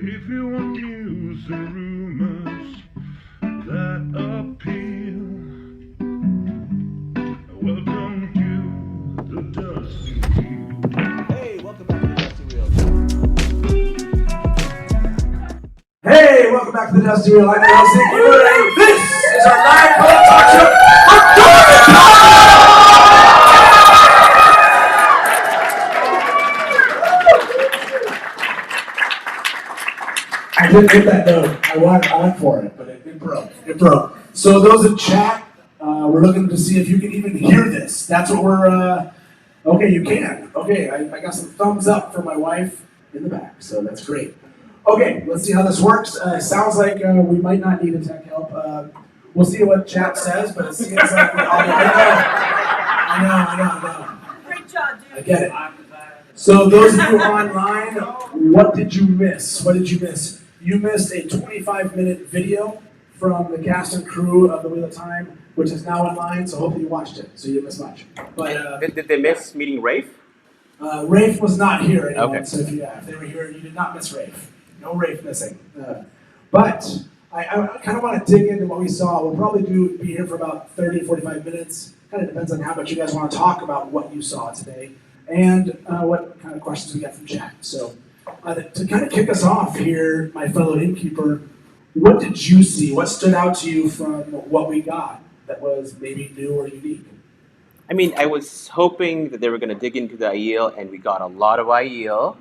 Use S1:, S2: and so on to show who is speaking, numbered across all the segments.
S1: If you want news and rumors that appeal, welcome to the Dusty Wheel.
S2: Hey, welcome back to the Dusty Wheel. Hey, welcome back to the Dusty Wheel. I'm your host, Innkeeper, and this is our live talk show for JordanCon! I didn't hit that note. I went for it, but it broke. It broke. So those in chat, we're looking to see if you can even hear this. That's what we're, okay, you can. Okay, I got some thumbs up from my wife in the back, so that's great. Okay, let's see how this works. Sounds like we might not need a tech help. We'll see what chat says, but it seems like we're all I know.
S3: Great job, dude.
S2: I get it. So those of you online, what did you miss? What did you miss? You missed a 25-minute video from the cast and crew of The Wheel of Time, which is now online, so hopefully you watched it, so you didn't miss much. But
S4: did they miss meeting Rafe?
S2: Rafe was not here anymore,
S4: okay.
S2: So if they were here, you did not miss Rafe. No Rafe missing. But I kind of want to dig into what we saw. We'll probably be here for about 30 to 45 minutes. Kind of depends on how much you guys want to talk about what you saw today and what kind of questions we got from chat. So to kind of kick us off here, my fellow Innkeeper, what did you see? What stood out to you from what we got that was maybe new or unique?
S4: I mean, I was hoping that they were going to dig into the Aiel, and we got a lot of Aiel.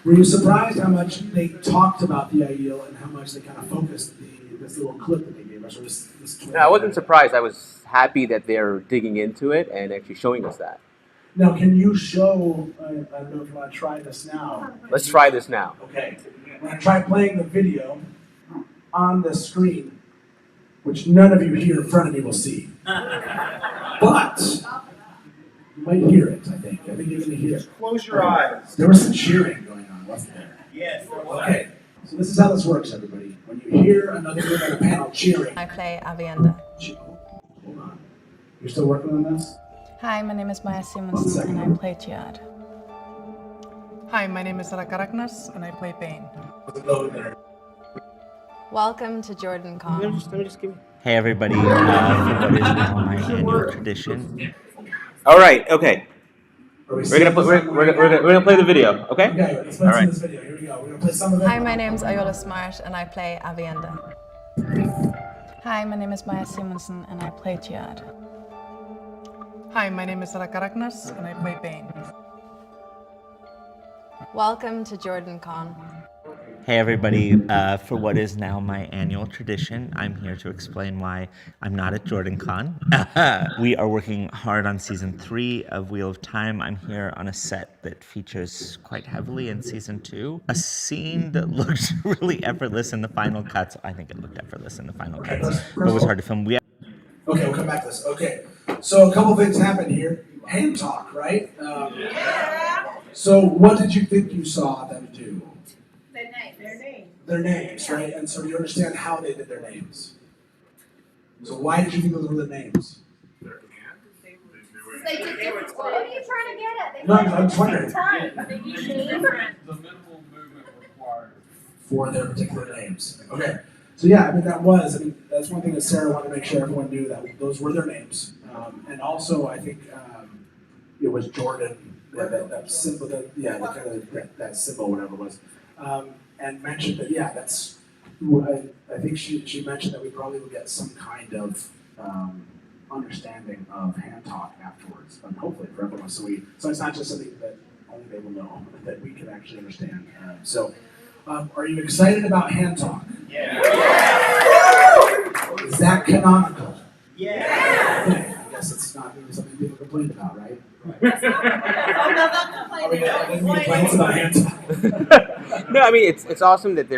S2: Were you surprised how much they talked about the Aiel and how much they kind of focused this little clip that they gave us? Or this
S4: No, I wasn't surprised. I was happy that they're digging into it and actually showing us that.
S2: Now, can you show, I don't know if you want to try this now.
S4: Let's try this now.
S2: Okay. I'm going to try playing the video on the screen, which none of you here in front of me will see. But you might hear it, I think. I think you're going to hear it.
S5: Close your eyes.
S2: There was some cheering going on, wasn't there?
S5: Yes.
S2: Okay. So this is how this works, everybody. When you hear another member of the panel cheering.
S6: I play Avienda.
S2: Hold on. You're still working on this?
S6: Hi, my name is Maya Simonsen and I play Jihad.
S7: Hi, my name is Sara Caragnas and I play Bane.
S6: Welcome to JordanCon.
S8: Hey everybody, for what is now my annual tradition.
S4: All right, okay. We're gonna play the video, okay?
S2: Okay, let's play some of this video. Here we go. We're gonna play some of it.
S6: Hi, my name is Ayola Smart and I play Avienda. Hi, my name is Maya Simonsen and I play Jihad.
S7: Hi, my name is Sara Caragnas and I play Bane.
S6: Welcome to JordanCon.
S8: Hey everybody, for what is now my annual tradition, I'm here to explain why I'm not at JordanCon. We are working hard on season 3 of Wheel of Time. I'm here on a set that features quite heavily in season 2. A scene that looked really effortless in the final cuts. I think it looked effortless in the final cuts, but it was hard to film.
S2: Okay, we'll come back to this. Okay, so a couple things happened here. Hand talk, right? So what did you think you saw them do? Their names, right? And so you understand how they did their names. So why did you think those were the names?
S3: They did different. What are you trying to get at?
S2: No, I'm just wondering.
S3: The
S5: minimal movement required.
S2: For their particular names. Okay. So yeah, that's one thing that Sarah wanted to make sure everyone knew that those were their names. And also, I think it was Jordan, that symbol, that symbol, whatever it was. And mentioned that, that's, I think she mentioned that we probably will get some kind of understanding of hand talk afterwards, and hopefully for everyone. So it's not just something that only they will know, that we can actually understand. Are you excited about hand talk?
S5: Yeah.
S2: Is that canonical?
S5: Yeah.
S2: Okay, I guess it's not really something people complain about, right? Are we getting complaints about hand talk?
S4: No, I mean it's awesome that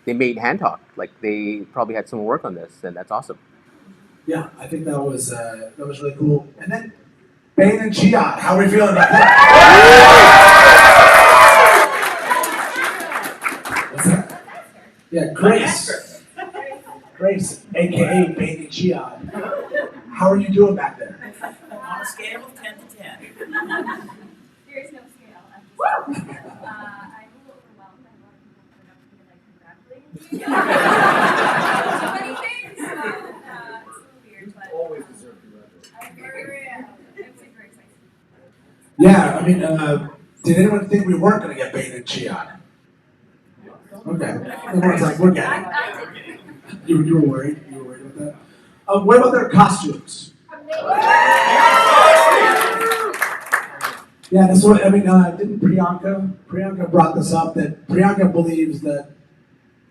S4: they made hand talk. Like they probably had someone work on this, and that's awesome.
S2: Yeah, I think that was really cool. And then Bane and Jihad, how are we feeling about that? What's that? Yeah, Grace, aka Bane and Jihad. How are you doing back there?
S9: On a scale of 10 to 10.
S3: There is no scale.
S2: Yeah, I mean, did anyone think we weren't going to get Bane and Chiad? Okay. Everyone's like, we're getting it. You were worried? You were worried about that? What about their costumes? Yeah, this one, I mean, didn't Priyanka brought this up, that Priyanka believes that,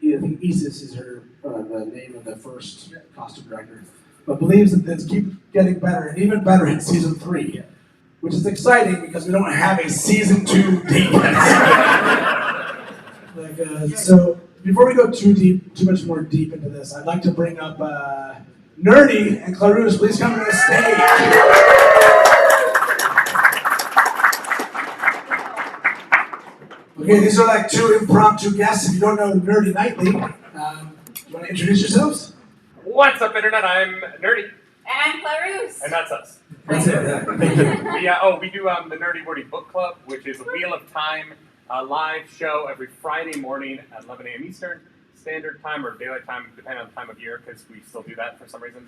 S2: I think Isis is her, the name of the first costume director, but believes that this keeps getting better, and even better in season 3, which is exciting because we don't have a season 2 deep. So before we go too much more deep into this, I'd like to bring up Nerdy and Clarus. Please come to the stage. Okay, these are like 2 impromptu guests. If you don't know Nerdy Nightly, do you want to introduce yourselves?
S9: What's up, Internet? I'm Nerdy.
S3: And I'm Clarus.
S9: And that's us.
S2: That's it. Yeah. Thank you.
S9: We do the Nerdy Wordy Book Club, which is a Wheel of Time live show every Friday morning at 11 a.m. Eastern Standard Time or Daylight Time, depending on the time of year, because we still do that for some reason.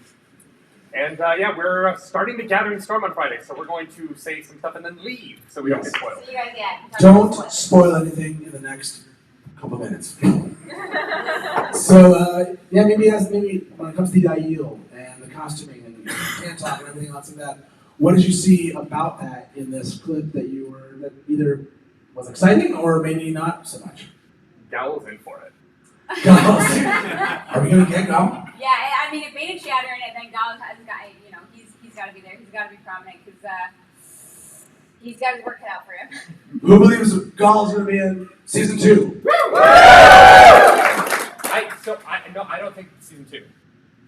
S9: And we're starting the Gathering Storm on Friday, so we're going to say some stuff and then leave, so we don't get spoiled.
S3: So you guys,
S2: Don't spoil anything in the next couple minutes. So, maybe when it comes to the Aiel and the costuming and Tantalk and everything else like that, what did you see about that in this clip that either was exciting or maybe not so much?
S9: Gowl's in for it.
S2: Are we going to get Gal?
S3: Yeah, I mean, if Bane and Chiad are in it, then Gal has got, he's got to be there. He's got to be prominent because he's got his work cut out for him.
S2: Who believes Gal's going to be in season 2?
S9: I don't think season 2.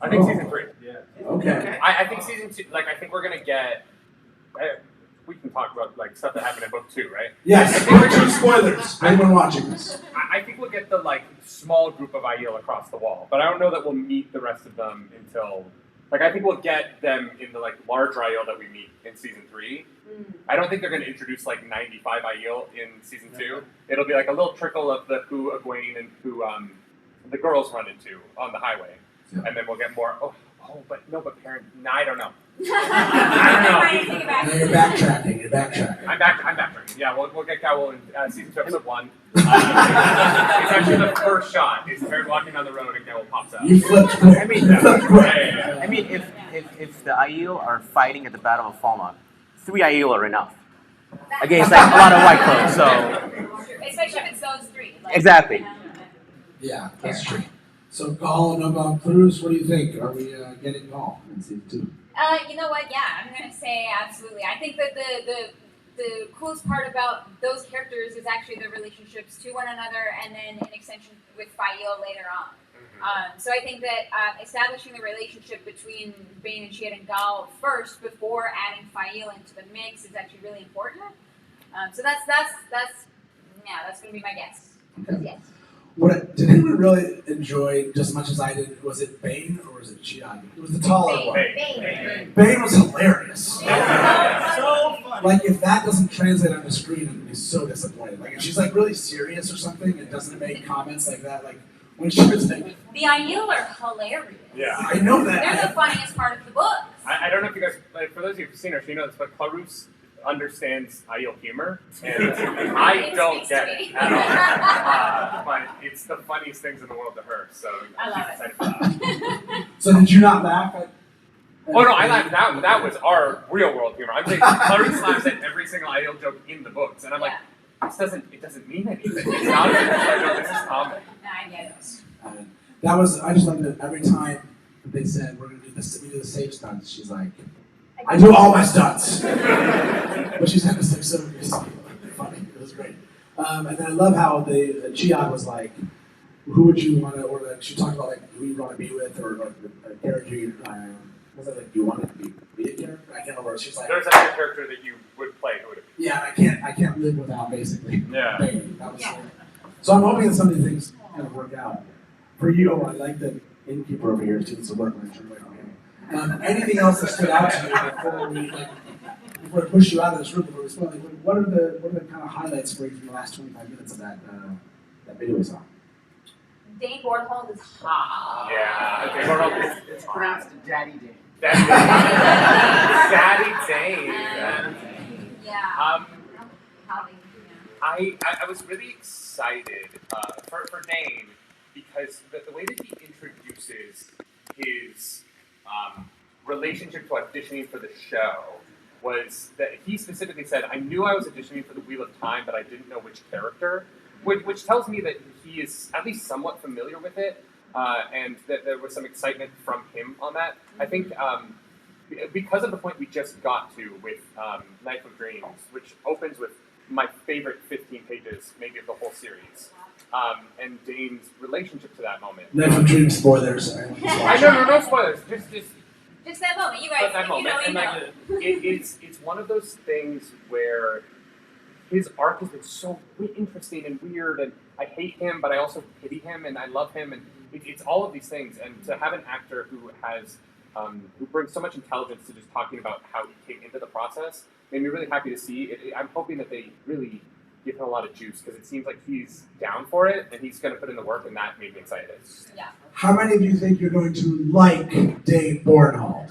S9: I think season 3.
S5: Yeah.
S2: Okay.
S9: I think season 2. I think we're gonna get. We can talk about stuff that happened in book 2, right?
S2: Yes. Two spoilers. Anyone watching this?
S9: I think we'll get the small group of Aiel across the wall, but I don't know that we'll meet the rest of them until. I think we'll get them in the larger Aiel that we meet in season 3. I don't think they're going to introduce 95 Aiel in season 2. It'll be a little trickle of who Egwene and who the girls run into on the highway, and then we'll get more. But Parent. No, I don't know. I don't know.
S2: No, you're backtracking.
S9: I'm backtracking. Yeah, we'll get Gowl in season 2, episode 1. It's actually the first shot. Is Parent walking down the road and Gowl pops out.
S2: You flipped quick.
S4: I mean,
S9: Yeah.
S4: I mean, if the Aiel are fighting at the Battle of Falmouth, 3 Aiel are enough against a lot of white clothes. So
S3: Especially if it's those 3.
S4: exactly.
S2: Yeah, that's true. So Gal and Clarus, what do you think? Are we getting Gal in season 2?
S3: You know what? Yeah, I'm gonna say absolutely. I think that the coolest part about those characters is actually their relationships to one another, and then an extension with Fael later on. So I think that establishing the relationship between Bane and Chiad and Gal first, before adding Fael into the mix, is actually really important. So that's gonna be my guess.
S2: Okay.
S3: Yes.
S2: Did anyone really enjoy just as much as I did? Was it Bane or was it Chiad? It was the taller one. Bane was hilarious.
S5: So funny.
S2: If that doesn't translate on the screen, I'm gonna be so disappointed. If she's really serious or something and doesn't make comments like that, when she was
S3: The Aiel are hilarious.
S9: Yeah.
S2: I know that.
S3: They're the funniest part of the book.
S9: I don't know if you guys, for those of you who've seen her, you know this, but Clarus understands Aiel humor, and I don't get it at all. But it's the funniest things in the world to her, so
S3: I love
S9: excited for that.
S2: So did you not laugh at?
S9: Oh no, I laughed. That was our real world humor. I'm saying Clarus laughs at every single Aiel joke in the books, and I'm like, it doesn't mean anything. It's not. No, this is comic.
S3: No, I get it.
S2: I just loved it every time they said we do the safe stunts. She's like, I do all my stunts. But she said this so funny. It was great. And then I love how the Chiad was like, who would you want to, or she talked about who you want to be with, or a character you, was it you want to be a character? I can't remember. She's like,
S9: there's another character that you would play. Who would it be?
S2: yeah, I can't live without basically.
S9: Yeah.
S2: Bane. That was so I'm hoping that some of these things kind of work out. For you, I like the Innkeeper over here is doing some work when I turn away from him. Anything else that stood out to you before we push you out of this room before we spoil? What are the kind of highlights for you from the last 25 minutes of that video we saw?
S3: Dane Bornhold is hot.
S9: Yeah. Okay, well,
S5: It's pronounced Daddy Dane.
S9: Daddy Dane.
S3: Yeah, Yeah. How they,
S9: I was really excited for Dane because the way that he introduces his relationship to auditioning for the show was that he specifically said, I knew I was auditioning for the Wheel of Time, but I didn't know which character, which tells me that he is at least somewhat familiar with it, and that there was some excitement from him on that. I think because of the point we just got to with Knife of Dreams, which opens with my favorite 15 pages, maybe of the whole series, and Dane's relationship to that moment.
S2: Knife of Dreams spoilers.
S9: I know, no spoilers.
S3: Just that moment, you guys.
S9: That
S3: If
S9: moment,
S3: you know,
S9: and
S3: you know.
S9: it's one of those things where his arc has been so interesting and weird, and I hate him, but I also pity him, and I love him, and it's all of these things. And to have an actor who has who brings so much intelligence to just talking about how he came into the process made me really happy to see. I'm hoping that they really give him a lot of juice because it seems like he's down for it and he's going to put in the work, and that made me excited.
S3: Yeah.
S2: How many of you think you're going to like Dane Bornhold?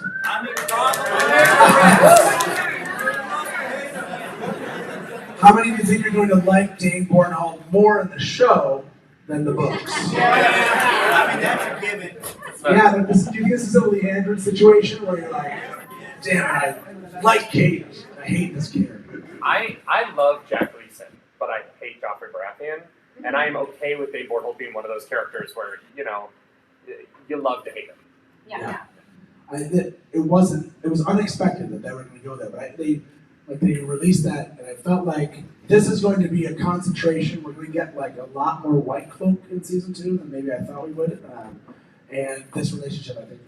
S2: How many of you think you're going to like Dane Bornhold more in the show than the books?
S5: I mean, that's a given.
S2: Yeah, but do you think this is a Leandrin situation where you're like, damn it, I like Kate, I hate this character?
S9: I love Jack Gleason, but I hate Joffrey Baratheon, and I am okay with Dane Bornhold being one of those characters where, you know, you love to hate him.
S3: Yeah.
S2: It was unexpected that they were going to go there, but they released that, and I felt like this is going to be a concentration. We're going to get like a lot more White Cloak in season 2 than maybe I thought we would, and this relationship, I think,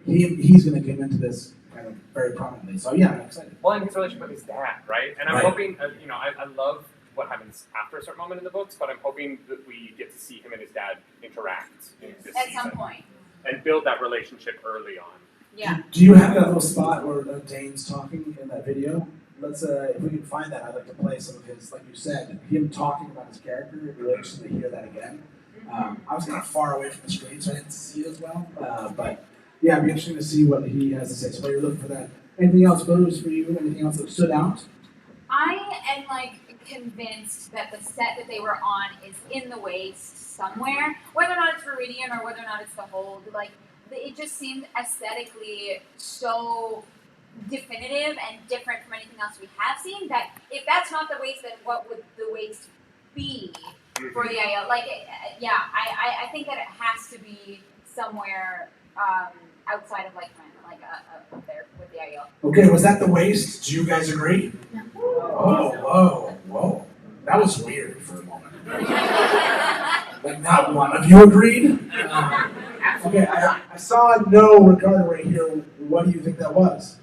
S2: he's going to come into this kind of very prominently. So yeah, I'm excited.
S9: Well, and his relationship with his dad, right? And I'm hoping, you know, I love what happens after a certain moment in the books, but I'm hoping that we get to see him and his dad interact in this
S3: At
S9: season
S3: some point.
S9: and build that relationship early on.
S3: Yeah.
S2: Do you have that little spot where Dane's talking in that video? Let's, if we can find that, I'd like to play some of his, like you said, him talking about his character. It'd be really interesting to hear that again. I was kind of far away from the screen, so I didn't see it as well. But yeah, it'd be interesting to see what he has to say. So while you're looking for that, anything else, photos for you? Anything else that stood out?
S3: I am convinced that the set that they were on is in the waste somewhere. Whether or not it's Viridian or whether or not it's the Hold, it just seemed aesthetically so definitive and different from anything else we have seen, that if that's not the waste, then what would the waste be for the IO? I think that it has to be somewhere outside of up there with the IO.
S2: Okay, was that the waste? Do you guys agree? No. Whoa. That was weird for a moment. Like not one of you agreed? Okay, I saw no Ricardo right here. What do you think that was?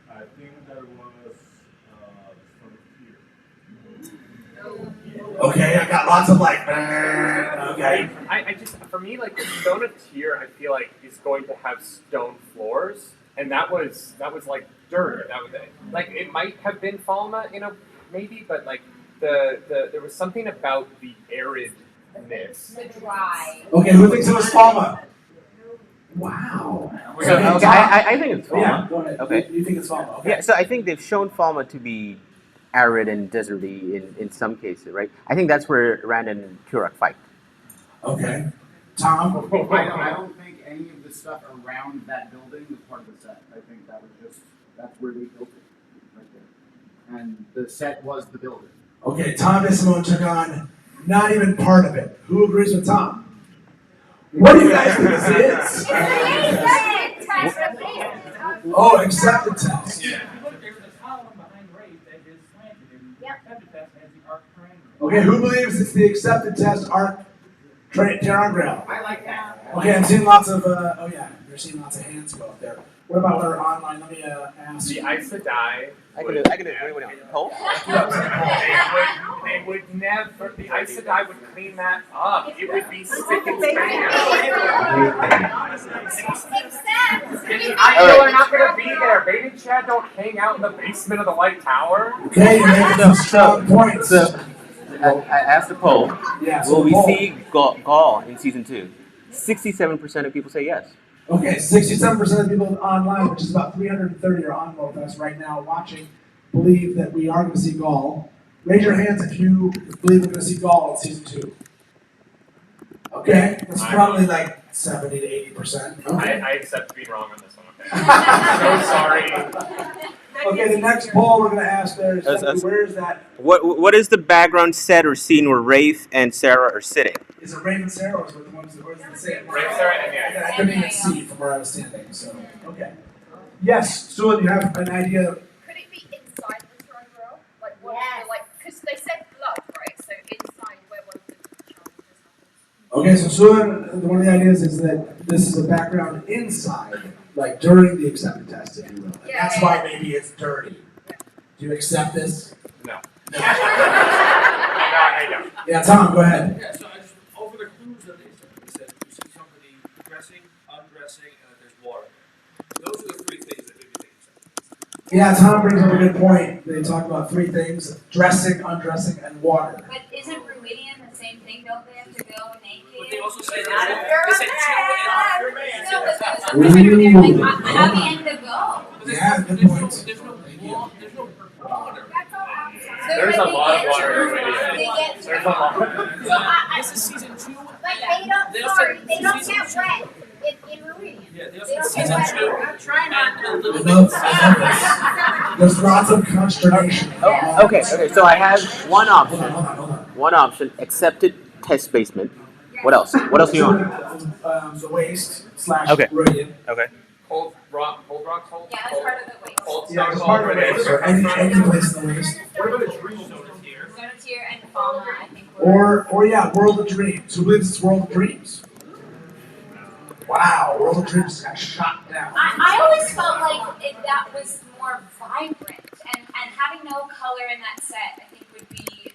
S1: I think that was
S2: Okay, I got lots of okay.
S9: I just, for me, the Stone of Tyr, I feel like is going to have stone floors, and that was dirt. That was it might have been Falma, maybe, but there was something about the aridness.
S3: The dry.
S2: Okay, who thinks it was Falma? Wow.
S4: I think it's Falma.
S2: Yeah, go ahead.
S4: Okay.
S2: You think it's Falma? Okay.
S4: Yeah, so I think they've shown Falma to be arid and deserty in some cases, right? I think that's where Rand and Kurak fight.
S2: Okay. Tom?
S5: I don't think any of the stuff around that building was part of the set. I think that's where they built it, right there. And the set was the building.
S2: Okay, Tom and Simone took on not even part of it. Who agrees with Tom? What do you guys think this is? Oh, accepted test.
S5: Yeah. There was a column behind Rafe that just slanted, and the accepted test has the arc triangle.
S2: Okay, who believes it's the accepted test arc Terran?
S5: I like that.
S2: Okay, I'm seeing lots of, you're seeing lots of hands go up there. What about our online? Let me ask.
S9: The Aes Sedai.
S4: I can do it. Poll?
S9: They would never. The Aes Sedai would clean that up. It would be spick and span. I know they're not going to be there. Bait and Chad don't hang out in the basement of the White Tower.
S2: Okay, you're making some strong points.
S4: So, I asked the poll.
S2: Yeah,
S4: Will we see Gaul in season 2? 67% of people say yes.
S2: Okay, 67% of people online, which is about 330 are on with us right now watching. believe that we are going to see Gaul. Raise your hands if you believe we're going to see Gaul in season 2. Okay, that's probably like 70 to 80%. Okay.
S9: I accept being wrong on this one. Okay. So sorry.
S2: Okay, the next poll we're going to ask there is where is that?
S4: What is the background set or scene where Rafe and Sarah are sitting?
S2: Is it Rafe and Sarah or is it the ones that were the same?
S9: Rafe, Sarah, and yeah.
S2: I couldn't even see from where I was standing, so, okay. Yes, Susan, you have an idea?
S10: Could it be inside the throne row? Like, what? Like, because they said blood, right? So inside where one of the challenges happens.
S2: Okay, so Susan, one of the ideas is that this is a background inside, like during the acceptance test, if you will. And that's why maybe it's dirty. Do you accept this?
S9: No.
S2: No.
S9: I don't.
S2: Yeah, Tom, go ahead.
S11: Yeah, so I just, over the clues that they said you see somebody dressing, undressing, and that there's water. Those are the 3 things that maybe they accept.
S2: Yeah, Tom brings up a good point. They talk about 3 things: dressing, undressing, and water.
S3: But isn't Ruidian the same thing? Don't they have to go naked?
S11: But they also say
S3: You're
S11: they said
S3: a man.
S11: man.
S3: No, but sometimes they're like, how the end to go?
S2: Yeah, good point.
S11: There's no water.
S9: There's a lot of water in Ruidian.
S3: There's
S9: a lot.
S10: This
S11: is season 2.
S10: Like, they don't get wet in Ruidian.
S11: Yeah, they
S10: They
S11: also
S10: don't
S11: said
S10: get
S11: season
S10: wet.
S11: 2.
S10: I'm trying not to.
S2: I love this. There's lots of consternation.
S4: Oh, okay, so I have one option.
S2: Hold on.
S4: One option, accepted test basement. What else? What else do you want?
S2: The waste /
S4: Okay.
S2: Ruidian.
S4: Okay.
S9: Cold rocks,
S3: Yeah, that's part of the waste.
S9: cold
S2: Yeah,
S9: stone,
S2: it's part of the waste. Or any place in the waste.
S11: What about a dream zone here?
S3: Sonatier and Fauna, I think.
S2: Or yeah, World of Dreams. Who believes it's World of Dreams? Wow, World of Dreams got shot down.
S3: I always felt like that was more vibrant, and having no color in that set, I think would be,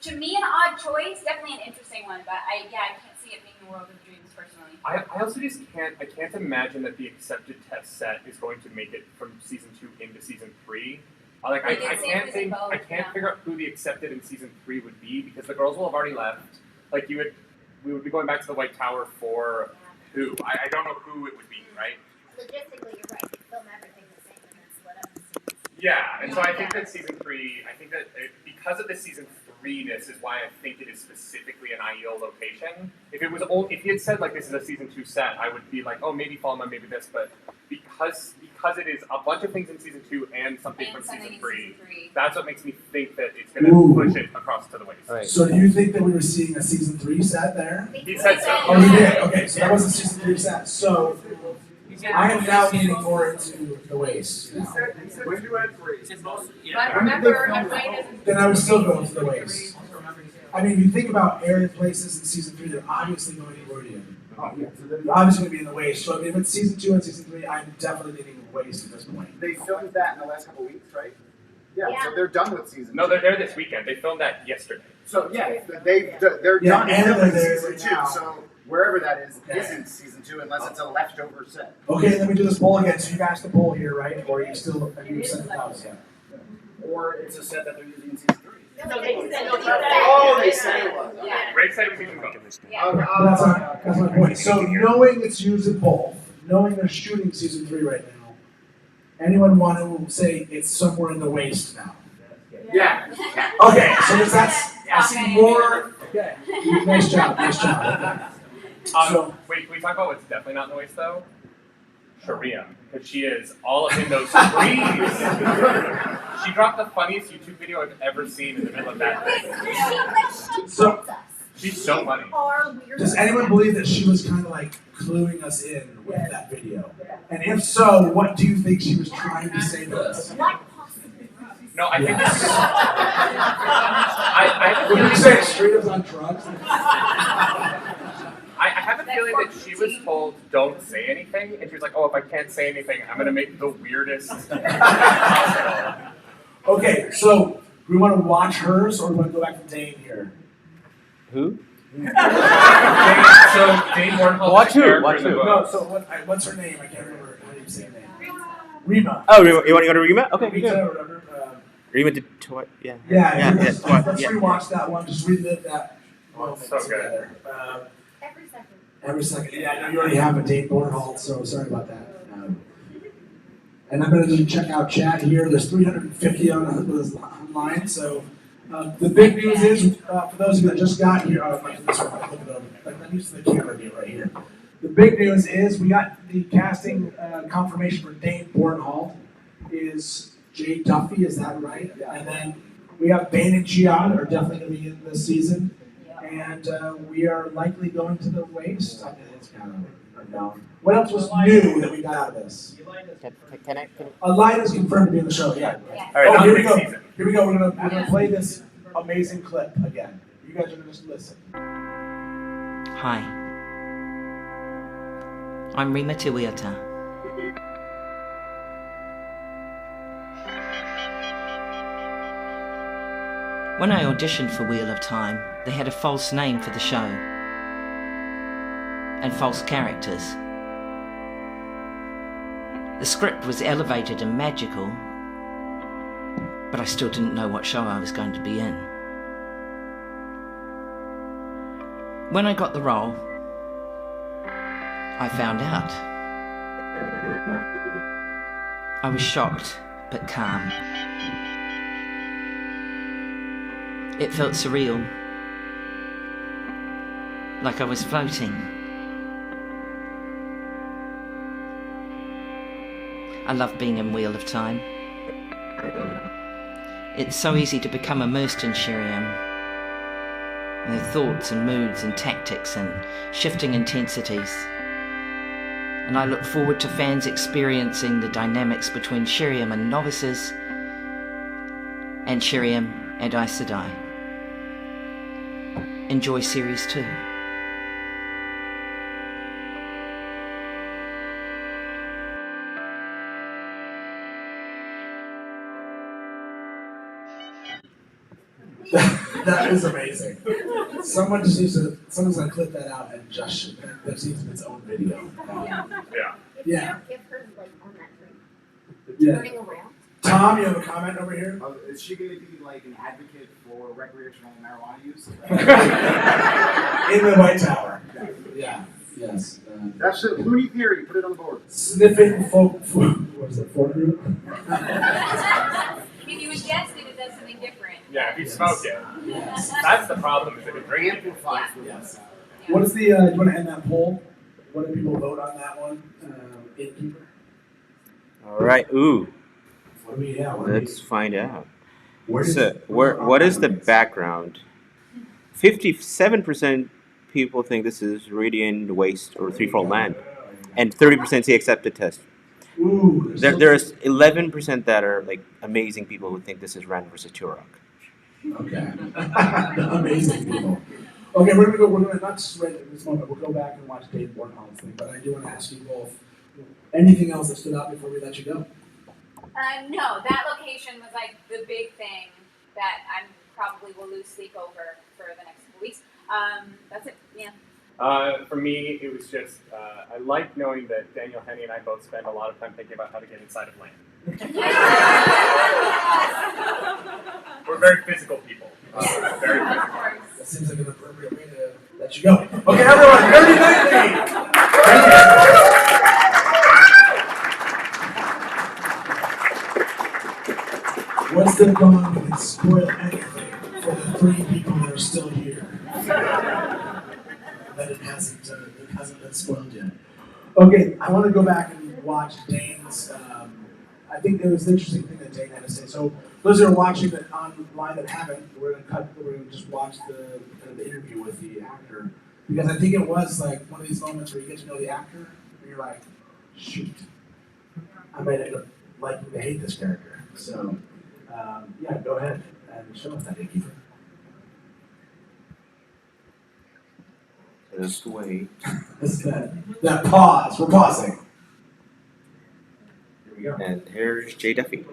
S3: to me, an odd choice. Definitely an interesting one, but I can't see it being the World of Dreams personally.
S9: I also just can't imagine that the accepted test set is going to make it from season 2 into season 3. Like I can't figure out who the accepted in season 3 would be, because the girls will have already left. Like we would be going back to the White Tower for who? I don't know who it would be, right?
S10: Logistically, you're right. They film everything the same and then split up the scenes.
S9: Yeah, and so I think that season 3, because of the season 3-ness is why I think it is specifically an ideal location. If he had said like this is a season 2 set, I would be like, oh, maybe Falma, maybe this, but because it is a bunch of things in season 2 and something from season 3, that's what makes me think that it's going to push it across to the waste.
S4: Right.
S2: So do you think that we were seeing a season 3 set there?
S9: He said so.
S2: Oh, he did. Okay, so that was a season 3 set. So I am now leaning more into the waste. Now.
S11: When do I praise? It's mostly,
S10: But remember, everybody doesn't.
S2: Then I would still go to the waste. I mean, if you think about arid places in season 3, they're obviously going to Ruidian. They're obviously going to be in the waste. So I mean, if it's season 2 and season 3, I'm definitely leaning waste at this point.
S5: They filmed that in the last couple of weeks, right? Yeah,
S10: Yeah.
S5: so they're done with season 2.
S9: No, they're there this weekend. They filmed that yesterday.
S5: So yeah, they're
S2: Yeah,
S5: done
S2: and
S5: filming
S2: they're there
S5: season
S2: right
S5: 2.
S2: now.
S5: So wherever that is
S2: Okay.
S5: isn't season 2 unless it's a leftover set.
S2: Okay, let me do this poll again. So you've asked the poll here, right? Or have you sent it out yet?
S5: Or it's a set that they're using in season 3.
S10: No, they said no.
S5: Oh, they said it was.
S10: Yeah.
S9: Ray said it was even both.
S3: Yeah.
S5: Okay,
S2: But that's my point. So knowing it's used in both, knowing they're shooting season 3 right now, anyone want to say it's somewhere in the waste now?
S5: Yeah.
S2: Okay, so that's I see more. Okay, nice job. Okay. So
S9: Wait, can we talk about what's definitely not in the waste though? Sharia, because she is all up in those trees. She dropped the funniest YouTube video I've ever seen in the middle of that thing.
S2: So-
S9: She's so funny.
S2: does anyone believe that she was kind of like cluing us in with that video? And if so, what do you think she was trying to say to us?
S9: No, I think
S2: Yeah.
S9: this is.
S2: Would you say straight up on drugs?
S9: I have a feeling that she was told, don't say anything, and she was like, oh, if I can't say anything, I'm going to make the weirdest possible.
S2: Okay, so do we want to watch hers or do we want to go back to Dane here?
S4: Who?
S9: So, Dane Warhol.
S4: Watch who? Watch who?
S2: No, so what's her name? I can't remember how you say her name. Rima.
S4: Oh, you want to go to Rima? Okay,
S2: Rima
S4: good.
S2: or whatever.
S4: Rima did what? Yeah.
S2: Yeah,
S4: Let's
S2: let's rewatch that one. Just relive that moment
S9: So good.
S2: together.
S10: Every second.
S2: Every second. Yeah, I know you already have a Dane Bornhold, so sorry about that. And I'm going to check out chat here. There's 350 online. So the big news is, for those of you that just got here, I'm used to the camera view right here. The big news is we got the casting confirmation for Dane Bornhall is Jay Duffy, is that right? Yeah. And then we have Bane and Giad are definitely going to be in this season. And we are likely going to the waste. I mean, it's kind of unknown. What else was new that we got out of this?
S4: Can I?
S2: Elina's confirmed to be in the show, yeah.
S9: All right,
S2: Here we go. Here we go. We're gonna play this amazing clip again. You guys are gonna just listen.
S12: Hi. I'm Rima Tiwiata. When I auditioned for Wheel of Time, they had a false name for the show and false characters. The script was elevated and magical, but I still didn't know what show I was going to be in. When I got the role, I found out. I was shocked, but calm. It felt surreal, like I was floating. I love being in Wheel of Time. It's so easy to become immersed in Sheriam. Their thoughts and moods and tactics and shifting intensities. And I look forward to fans experiencing the dynamics between Sheriam and novices and Sheriam and Aes Sedai. Enjoy Series 2.
S2: That is amazing. Someone just needs to. Someone's gonna clip that out and just that needs to be its own video. Yeah.
S10: Give her like on that thing.
S2: Yeah.
S10: Turning around.
S2: Tom, you have a comment over here?
S5: Is she going to be like an advocate for recreational marijuana use?
S2: In the White Tower. Yeah. Yes.
S5: That's the Looney theory. Put it on the board.
S2: Sniffing folk food. What is it? Folk group?
S3: If you ingest it, it does something different.
S9: Yeah, if you smoke it. That's the problem, is if it
S5: amplifies the
S2: Yes. What is the, do you want to end that poll? What do people vote on that one? Innkeeper?
S4: All right. Ooh.
S2: What do we,
S4: Let's find out.
S2: So,
S4: what is the background? 57% people think this is Radiant Waste or Threefold Land, and 30% say accepted test.
S2: Ooh,
S4: There's 11% that are like amazing people who think this is Ren versus Turok.
S2: Okay. Amazing people. Okay, we're gonna not just right at this moment, we'll go back and watch Dave Bornhall's thing, but I do want to ask you both, anything else that stood out before we let you go?
S3: No, that location was like the big thing that I probably will lose sleep over for the next couple weeks. That's it, yeah.
S9: For me, it was just, I like knowing that Daniel, Henny, and I both spend a lot of time thinking about how to get inside of land. We're very physical people. Very physical.
S2: That seems like an appropriate way to let you go. Okay, everyone, Dirty Nightly! What's the gone that can spoil anything for the three people that are still here? That it hasn't been spoiled yet. Okay, I want to go back and watch Dane's. I think there was an interesting thing that Dane had to say. So those that are watching that online that haven't, we're gonna just watch the interview with the actor, because I think it was like one of these moments where you get to know the actor and you're like, shoot, I might end up liking to hate this character. So yeah, go ahead and show us that, Innkeeper.
S4: Just wait.
S2: That pause. We're pausing. Here we go.
S4: And here's Jay Duffy.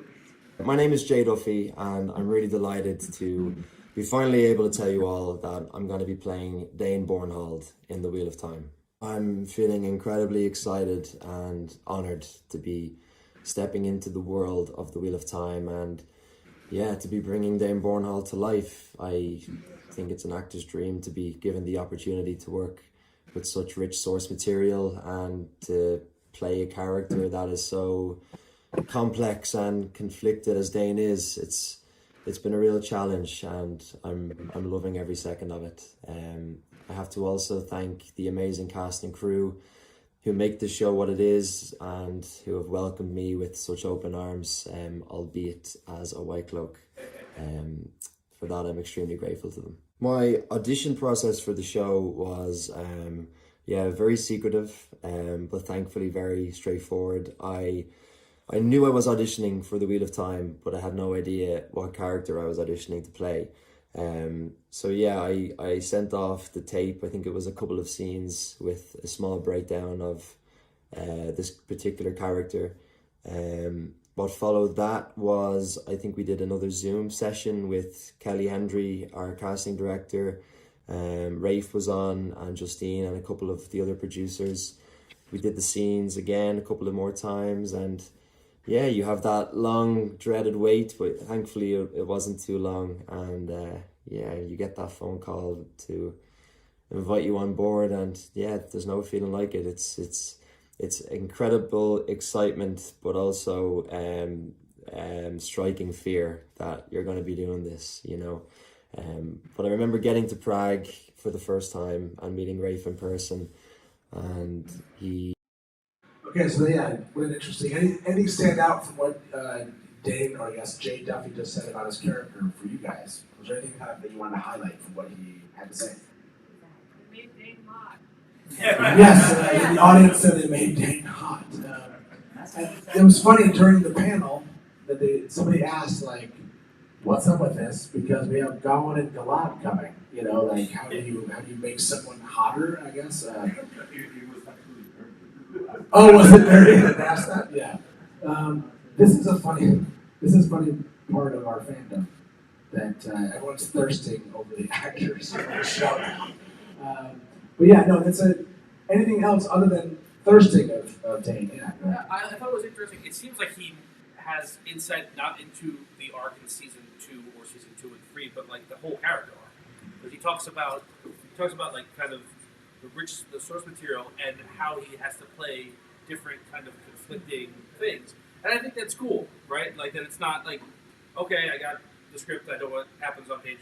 S13: My name is Jay Duffy, and I'm really delighted to be finally able to tell you all that I'm going to be playing Dane Bornhall in The Wheel of Time. I'm feeling incredibly excited and honoured to be stepping into the world of The Wheel of Time, and yeah, to be bringing Dane Bornhall to life. I think it's an actor's dream to be given the opportunity to work with such rich source material and to play a character that is so complex and conflicted as Dane is, it's been a real challenge, and I'm loving every second of it. I have to also thank the amazing cast and crew who make the show what it is and who have welcomed me with such open arms, albeit as a white cloak. For that, I'm extremely grateful to them. My audition process for the show was, very secretive, but thankfully very straightforward. I knew I was auditioning for the Wheel of Time, but I had no idea what character I was auditioning to play. I sent off the tape. I think it was a couple of scenes with a small breakdown of this particular character. What followed that was, I think we did another Zoom session with Kelly Hendry, our casting director. Rafe was on, and Justine, and a couple of the other producers. We did the scenes again a couple of more times, and yeah, you have that long dreaded wait, but thankfully it wasn't too long, and you get that phone call to invite you on board, and yeah, there's no feeling like it. It's incredible excitement, but also striking fear that you're going to be doing this, you know. But I remember getting to Prague for the first time and meeting Rafe in person, and he...
S2: Okay, so yeah, what interesting. Anything stand out from what Dane, or I guess Jay Duffy just said about his character for you guys? Was there anything that you wanted to highlight from what he had to say?
S10: They made Dane hot.
S2: Yes, the audience said they made Dane hot. It was funny during the panel that somebody asked, like, what's up with this? Because we have Gawain and Galad coming. You know, like how do you make someone hotter? I guess. Oh, was it Mary that asked that? Yeah. This is funny part of our fandom, that everyone's thirsting over the actors on the show now. But yeah, no, anything else other than thirsting of Dane? Yeah.
S11: I thought it was interesting. It seems like he has insight not into the arc in season 2 or season 2 and 3, but like the whole character arc. Because he talks about like kind of the source material and how he has to play different kind of conflicting things. And I think that's cool, right? Like that it's not like, okay, I got the script, I know what happens on page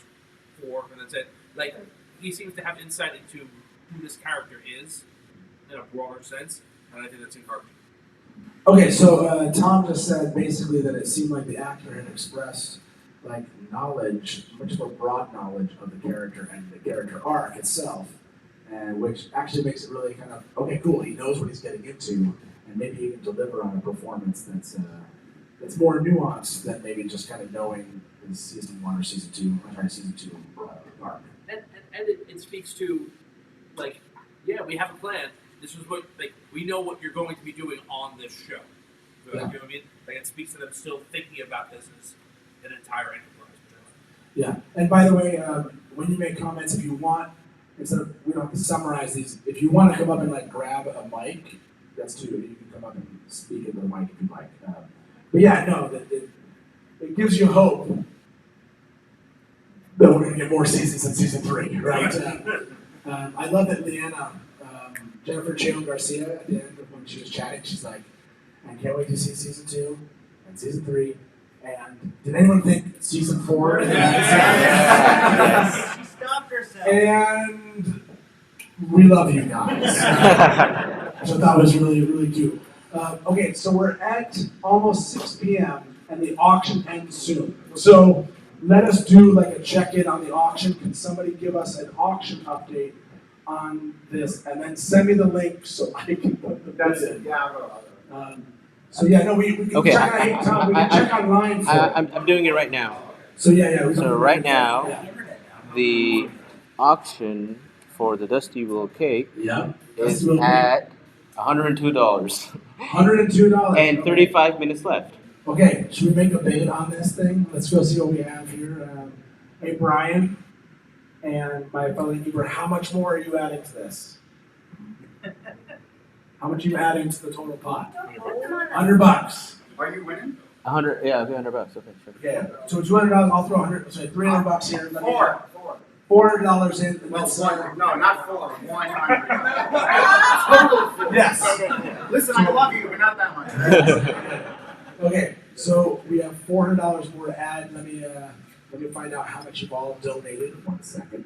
S11: 4, and that's it. Like, he seems to have insight into who this character is in a broader sense, and I think that's encouraging.
S2: Okay, so Tom just said basically that it seemed like the actor had expressed like knowledge, much more broad knowledge of the character and the character arc itself, and which actually makes it really kind of, okay, cool, he knows what he's getting into, and maybe he can deliver on a performance that's more nuanced than maybe just kind of knowing in season 1 or season 2 arc.
S11: And it speaks to, like, yeah, we have a plan. This is what, like, we know what you're going to be doing on this show. You know what I mean? Like, it speaks to them still thinking about this as an entire enterprise.
S2: Yeah, and by the way, when you make comments, if you want, instead of, we don't have to summarize these, if you want to come up and like grab a mic, that's too, you can come up and speak into the mic if you like. But yeah, no, it gives you hope that we're going to get more seasons in season 3, right? I love that Leanna, Jennifer Cheo Garcia, at the end of when she was chatting, she's like, I can't wait to see season 2 and season 3. And did anyone think season 4? Yes.
S5: She stopped herself.
S2: And we love you guys. Which I thought was really, really cute. Okay, so we're at almost 6 p.m. and the auction ends soon. So let us do like a check-in on the auction. Can somebody give us an auction update on this, and then send me the link so I can put the bid in.
S5: Yeah, I'll go.
S2: So yeah, no, we can check on we can check online for
S4: I'm doing it right now.
S2: So yeah.
S4: So right now, the auction for the Dusty Will cake is at $102.
S2: $102.
S4: And 35 minutes left.
S2: Okay, should we make a bid on this thing? Let's go see what we have here. Hey, Brian and my fellow Innkeeper, how much more are you adding to this? How much are you adding to the total pot? $100.
S5: Are you winning?
S4: 100, yeah, $100. Okay, sure.
S2: Yeah, so $200. I'll throw 100. So $300 here. $400 in.
S5: No, not 4. 100. Total 4.
S2: Yes.
S5: Listen, I love you, but not that much.
S2: Okay, so we have $400 more to add. Let me find out how much you've all donated. 1 second.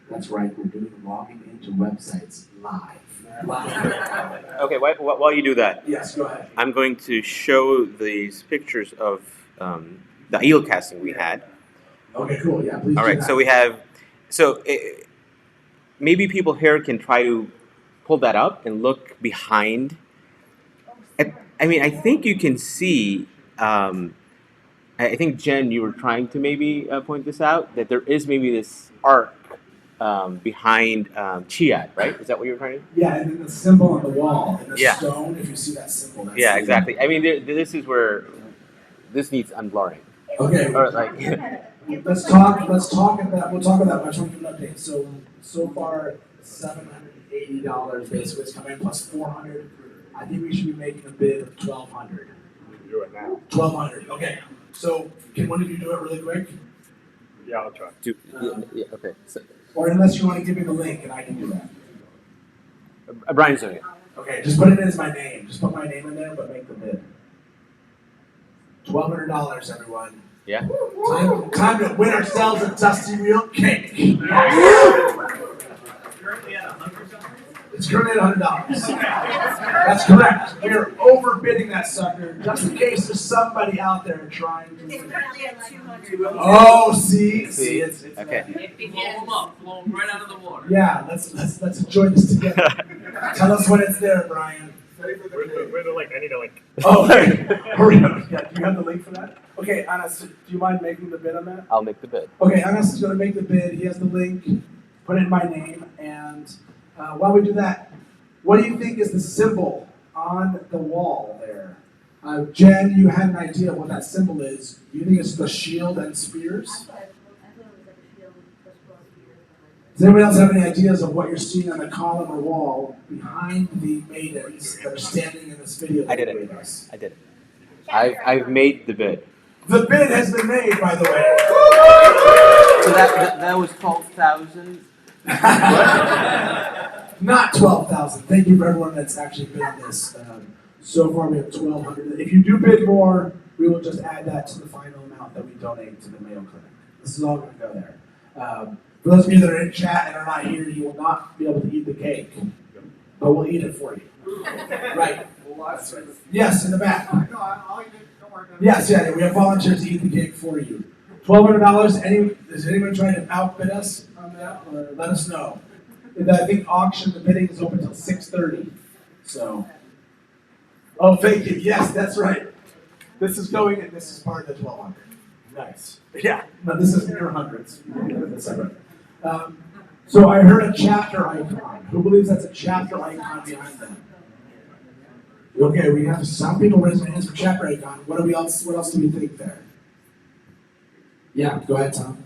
S2: That's right, we're doing logging into websites live.
S4: Okay, while you do that,
S2: Yes, go ahead.
S4: I'm going to show these pictures of the eel casting we had.
S2: Okay, cool. Yeah, please.
S4: All
S2: do
S4: right,
S2: that.
S4: so we have, maybe people here can try to pull that up and look behind. I mean, I think you can see. I think Jen, you were trying to maybe point this out, that there is maybe this arc behind Chiat, right? Is that what you were trying to?
S2: Yeah, and then the symbol on the wall and the
S4: Yeah.
S2: stone. If you see that symbol, that's
S4: Yeah,
S2: the-
S4: exactly. I mean, this is where this needs unblurring.
S2: Okay.
S4: Or like.
S2: Let's talk at that. We'll talk about that. I just want to give an update. So far, $780 basically is coming in plus $400. I think we should be making a bid of $1,200.
S9: Do it now.
S2: $1,200. Okay. So can one of you do it really quick?
S9: Yeah, I'll try.
S4: Yeah, okay. So,
S2: Or unless you want to give me the link and I can do that.
S4: Brian's doing it.
S2: Okay, just put it in as my name. Just put my name in there, but make the bid. $1,200, everyone.
S4: Yeah.
S2: Time to win ourselves a Dusty Reel cake. It's currently at $100. That's correct. We are overbidding that sucker just in case there's somebody out there trying to.
S14: It's currently at 200.
S2: Oh, see, it's
S4: okay.
S11: Blow them up, blow them right out of the water.
S2: Yeah, let's enjoy this together. Tell us when it's there, Brian.
S9: Where's the link? I need a link.
S2: Oh, okay. Hurry up. Yeah, do you have the link for that? Okay, Anas, do you mind making the bid on that?
S4: I'll make the bid.
S2: Okay, Anas is going to make the bid. He has the link. Put in my name. And while we do that, what do you think is the symbol on the wall there? Jen, you had an idea of what that symbol is. Do you think it's the shield and spears? Does anybody else have any ideas of what you're seeing on the column or wall behind the maidens that are standing in this video?
S4: I did it. I did it. I've made the bid.
S2: The bid has been made, by the way.
S4: So that was 12,000.
S2: Not 12,000. Thank you for everyone that's actually bid on this. So far, we have 1,200. If you do bid more, we will just add that to the final amount that we donate to the Mayo Clinic. This is all going to go there. For those of you that are in chat and are not here, you will not be able to eat the cake, but we'll eat it for you. Right. That's right. Yes, in the back.
S5: I'll eat it. Don't worry.
S2: Yes, yeah, we have volunteers to eat the cake for you. $1,200. Is anyone trying to outbid us on that? Or let us know. I think auction, the bidding is open until 6:30. So. Oh, thank you. Yes, that's right. This is going, and this is part of the 1,200. Nice. Yeah. No, this is near hundreds. So I heard a chapter icon. Who believes that's a chapter icon behind them? Okay, we have some people raising their hands for chapter icon. What else do we think there? Yeah, go ahead, Tom.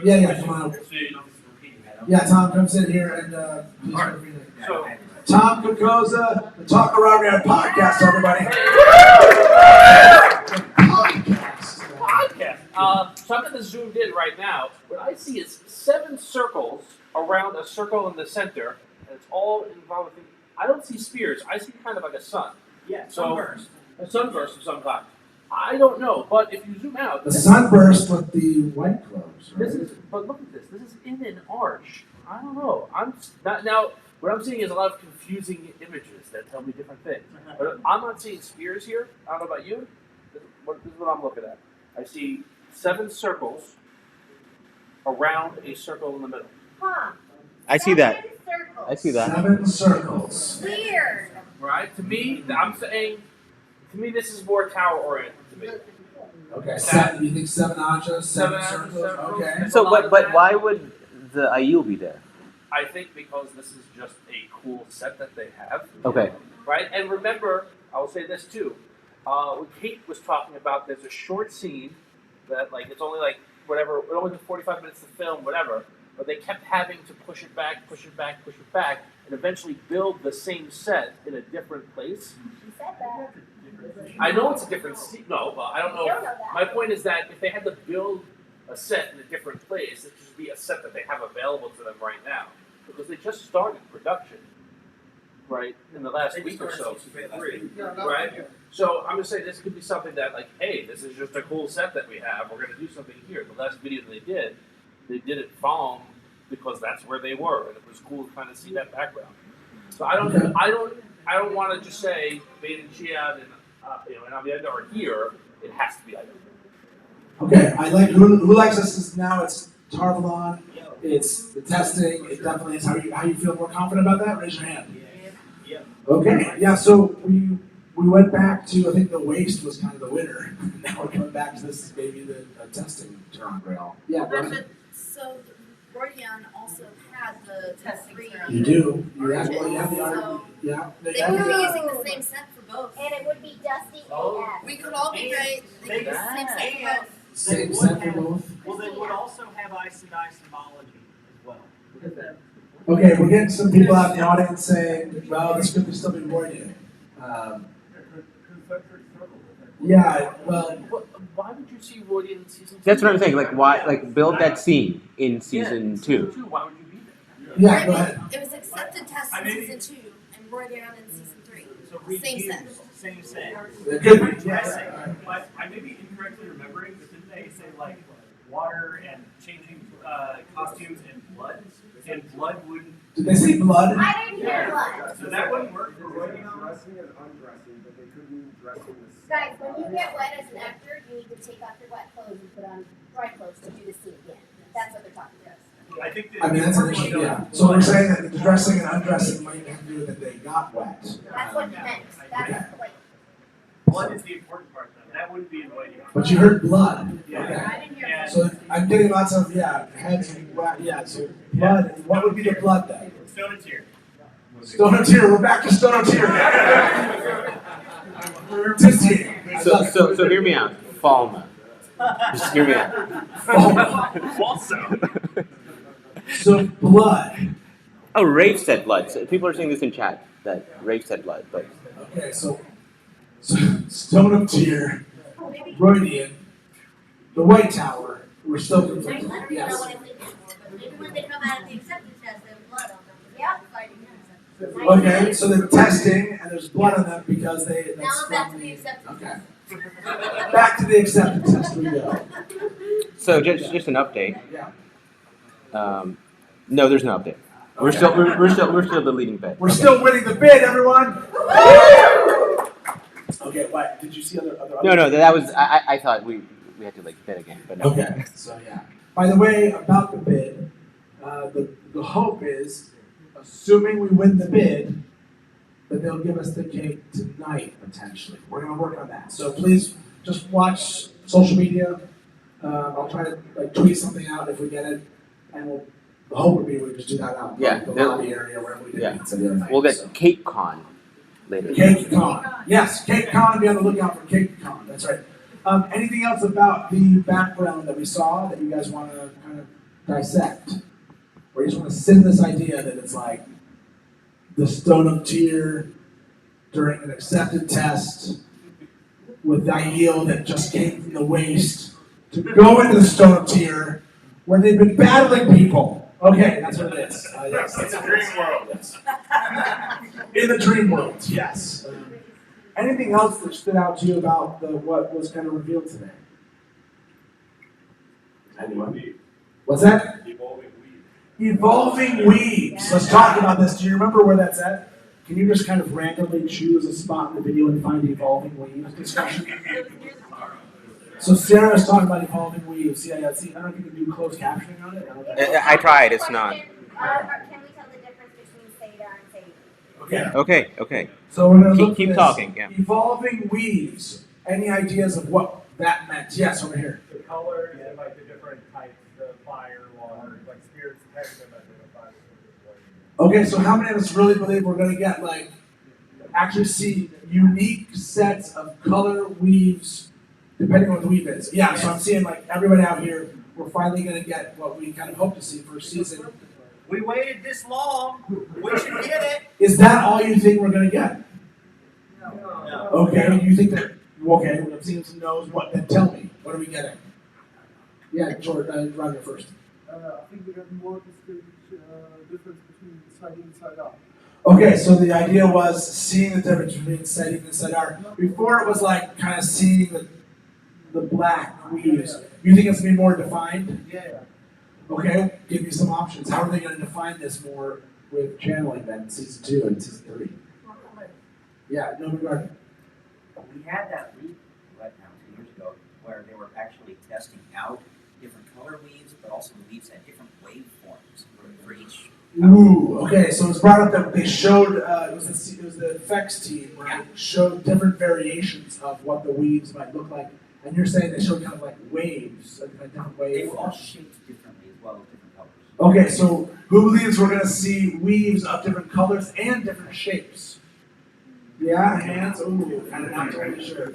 S2: Yeah, come on. Yeah, Tom, come sit here and Tom Kokoza, the Talk Around Here podcast, everybody.
S11: Podcast. Something that's zoomed in right now. What I see is 7 circles around a circle in the center, and it's all involved. I don't see spears. I see kind of like a sun.
S14: Yeah,
S11: So,
S14: sunburst.
S11: A sunburst of some kind. I don't know, but if you zoom out,
S2: The sunburst with the white clothes, right?
S11: this is. But look at this. This is in an arch. I don't know. I'm not now. What I'm seeing is a lot of confusing images that tell me different things. But I'm not seeing spears here. I don't know about you. This is what I'm looking at. I see 7 circles around a circle in the middle.
S14: Huh.
S4: I see that.
S14: Circles.
S4: I see that.
S2: 7 circles.
S14: Weird.
S11: Right? To me, I'm saying. To me, this is more tower oriented. To me.
S2: Okay, 7. You think 7 anjas, 7
S11: anjas,
S2: circles?
S11: 7
S2: Okay.
S4: So, but why would the Aiel be there?
S11: I think because this is just a cool set that they have.
S4: Okay.
S11: Right? And remember, I will say this too. When Kate was talking about, there's a short scene that, like, it's only like whatever, it only took 45 minutes to film, whatever. But they kept having to push it back, and eventually build the same set in a different place.
S14: She said that.
S11: I know it's a different scene. No, but I don't know.
S14: You don't know that.
S11: My point is that if they had to build a set in a different place, it should be a set that they have available to them right now. Because they just started production. right, in the last week or so, right? So I'm gonna say this could be something that, like, hey, this is just a cool set that we have. We're gonna do something here. The last video that they did it foam because that's where they were, and it was cool to kind of see that background. So I don't want to just say Bane and Chiad and and Avienda are here. It has to be Idaho.
S2: Okay, I like who likes us is now it's Tarvalon, it's the testing, it definitely is how you feel more confident about that? Raise your hand.
S11: Yeah.
S2: Okay, yeah, so we went back to I think the waste was kind of the winner. Now we're coming back to this maybe the testing turn rail. Yeah, go ahead.
S14: So Gordion also had the three.
S2: You do. You have the
S14: So
S2: yeah.
S14: they could be using the same set for both.
S10: And it would be Dusty AF.
S14: We could all be great. They could use the same set for both.
S2: Same set for both.
S15: Well, they would also have ice and ice symbology as well.
S2: Okay, we're getting some people out in the audience saying, well, this could still be Gordion. Yeah, well,
S11: Why would you see Roy in season 2?
S4: That's what I'm saying. Like, why? Like, build that scene in season 2.
S11: Why would you be there?
S2: Yeah, go ahead.
S14: It was accepted test in season 2 and Gordion in season 3. Same set.
S15: Same set.
S2: It could be.
S15: Dressing, but I may be incorrectly remembering, but didn't they say like water and changing costumes and blood? And blood wouldn't.
S2: Did they say blood?
S10: I didn't hear blood.
S15: So that wouldn't work for Gordion.
S5: Dressing and undressing, but they couldn't dress in the
S10: Guys, when you get wet as an actor, you need to take off your wet clothes and put on dry clothes to do the scene again. That's what they're talking about.
S15: I think
S2: I mean, that's an issue, yeah. So we're saying that the dressing and undressing might have to do with that they got wet.
S10: That's what he meant. That's like.
S15: Blood is the important part, though. That wouldn't be avoiding.
S2: But you heard blood.
S15: Yeah.
S2: Okay.
S15: I didn't hear blood.
S2: So I'm getting lots of, heads and wet, so blood. What would be the blood then?
S15: Stone and Tear.
S2: Stone and Tear. We're back to Stone and Tear. Just here.
S4: So hear me out. Falma. Just hear me out.
S2: Falma.
S15: Also.
S2: So blood.
S4: Oh, Rafe said blood. So people are saying this in chat that Rafe said blood, but
S2: Okay, so Stone of Tear, Rodian, the White Tower. We're still conflicted. Yes.
S10: Maybe when they come out of the acceptance test, there's blood on them. Yep.
S2: Okay, so they're testing and there's blood on them because they.
S10: Now I'm back to the acceptance test.
S2: Okay. Back to the acceptance test we go.
S4: so just an update.
S2: Yeah.
S4: No, there's no update. We're still the leading bid.
S2: We're still winning the bid, everyone. Okay, what? Did you see other?
S4: No, that was I thought we had to like bid again, but no.
S2: Okay, so yeah. By the way, about the bid, the hope is, assuming we win the bid, that they'll give us the cake tonight potentially. We're gonna work on that. So please just watch social media. I'll try to tweet something out if we get it, and the hope would be we just do that out.
S4: Yeah,
S2: the lobby area wherever we did pizza the other night.
S4: We'll get Cake Con later.
S2: Cake Con. Yes, Cake Con. Be on the lookout for Cake Con. That's right. Anything else about the background that we saw that you guys want to kind of dissect? Or you just want to sit in this idea that it's like the Stone of Tear during an accepted test with the ideal that just came from the waste to go into the Stone of Tear where they've been battling people. Okay, that's what it is. Yes,
S11: It's a dream world.
S2: Yes. In the dream world, yes. Anything else that stood out to you about what was kind of revealed today? Anyone? What's that? Evolving weaves. Let's talk about this. Do you remember where that's at? Can you just kind of randomly choose a spot in the video and find evolving weaves discussion? So Sarah's talking about evolving weaves. Yeah, see, I don't know if you can do closed captioning on it.
S4: I tried. It's not.
S10: Can we tell the difference between Seda and Sadie?
S4: Okay.
S2: So we're going to
S4: keep talking. Yeah.
S2: Evolving weaves. Any ideas of what that meant? Yes, over here.
S16: The colors and like the different types, the fire, water, like spirits, text them identified.
S2: Okay, so how many of us really believe we're going to get actually see unique sets of color weaves depending on what the weave is? Yeah, so I'm seeing everybody out here, we're finally going to get what we kind of hope to see for season.
S15: We waited this long. We should get it.
S2: Is that all you think we're going to get?
S15: No.
S2: Okay, you think that, okay, I'm seeing some no's, what, then tell me, what are we getting? Yeah, Jordan, Roger first.
S17: I think we have more distinct difference between side in and side out.
S2: Okay, so the idea was seeing the difference between side in and side out. Before it was like kind of seeing the black weaves. You think it's gonna be more defined?
S17: Yeah.
S2: Okay, give me some options. How are they gonna define this more with channeling then in season 2 and season 3? Yeah, no regard.
S18: We had that leak right now 2 years ago where they were actually testing out different color weaves, but also the weaves had different waveforms for each.
S2: Ooh, okay, so it was brought up that they showed, it was the effects team where they showed different variations of what the weaves might look like. And you're saying they showed kind of like waves, like different waves.
S18: They were all shaped differently as well as different colors.
S2: Okay, so who believes we're gonna see weaves of different colors and different shapes? Yeah, hands, ooh, kind of not totally sure.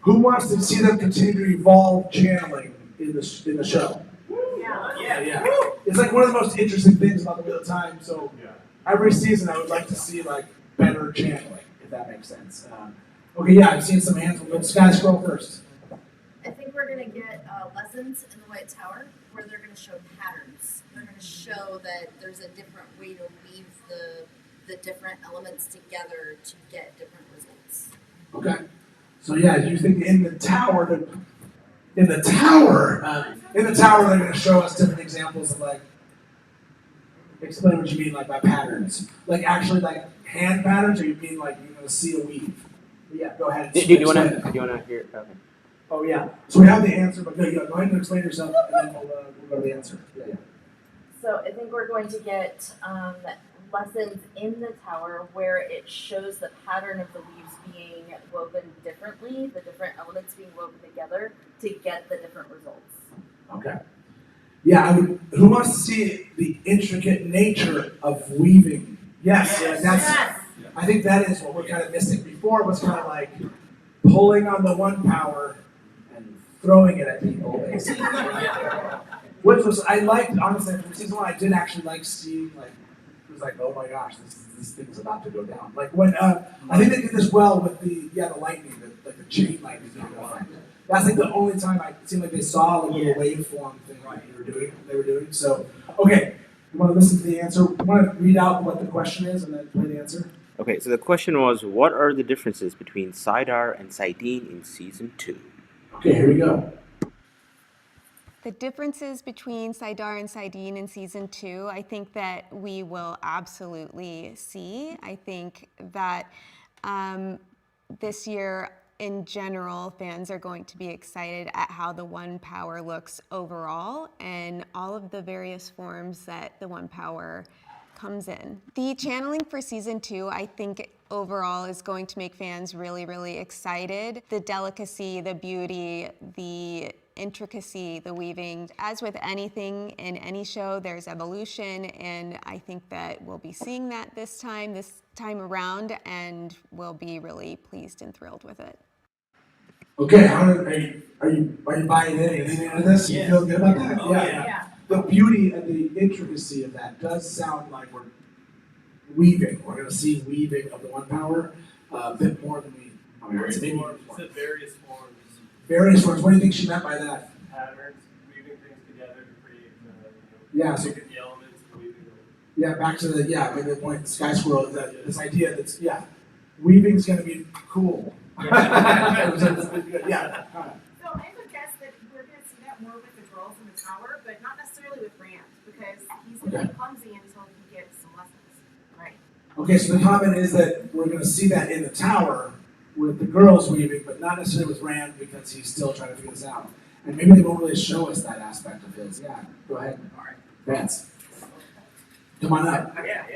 S2: Who wants to see them continue to evolve channeling in the show? Yeah. It's like one of the most interesting things about the Wheel of Time. So every season, I would like to see like better channeling, if that makes sense. Okay, yeah, I've seen some hands. We'll go Sky Scroll first.
S14: I think we're going to get lessons in the White Tower where they're going to show patterns. They're going to show that there's a different way to weave the different elements together to get different results.
S2: Okay. So yeah, do you think in the tower, they're going to show us different examples of like, explain what you mean like by patterns. Like actually like hand patterns, or you mean like you're going to see a weave? Yeah, go ahead.
S4: Do you want to hear? Okay.
S2: Oh yeah. So we have the answer, but go ahead and explain yourself, and then we'll go to the answer. Yeah.
S19: So I think we're going to get lessons in the tower where it shows the pattern of the weaves being woven differently, the different elements being woven together to get the different results.
S2: Okay. Yeah, who wants to see the intricate nature of weaving? Yes. I think that is what we're kind of missing. Before it was kind of like pulling on the one power and throwing it at people, basically. Which was, I liked, honestly, from season 1, I did actually like seeing, like, it was like, oh my gosh, this thing's about to go down. Like, when, I think they did this well with the lightning, the chain lightning. That's like the only time it seemed like they saw like, the waveform thing they were doing. So, okay, you want to listen to the answer? You want to read out what the question is and then play the answer?
S4: Okay, so the question was, what are the differences between Sidar and Sidene in season 2?
S2: Okay, here we go.
S6: The differences between Sidar and Sidene in season 2, I think that we will absolutely see. I think that this year, in general, fans are going to be excited at how the One Power looks overall and all of the various forms that the One Power comes in. The channeling for season 2, I think overall is going to make fans really, really excited. The delicacy, the beauty, the intricacy, the weaving. As with anything in any show, there's evolution, and I think that we'll be seeing that this time around, and we'll be really pleased and thrilled with it.
S2: Okay, are you buying into this? You feel good about that? Yeah. The beauty and the intricacy of that does sound like we're weaving. We're going to see weaving of the One Power a bit more than we.
S15: Various forms. Various forms.
S2: Various forms. What do you think she meant by that?
S15: Patterns, weaving things together to create
S2: so
S15: the elements, weaving them.
S2: Yeah, back to the point. Sky Squirrel. This idea that's weaving's going to be cool.
S10: So I would guess that we're going to see that more with the girls in the tower, but not necessarily with Rand, because he's going to be clumsy until he gets some lessons. Right.
S2: Okay, so the comment is that we're going to see that in the tower with the girls weaving, but not necessarily with Rand because he's still trying to figure this out. And maybe they won't really show us that aspect of his. Yeah, go ahead. All right. Vance. Come on up.
S20: Yeah.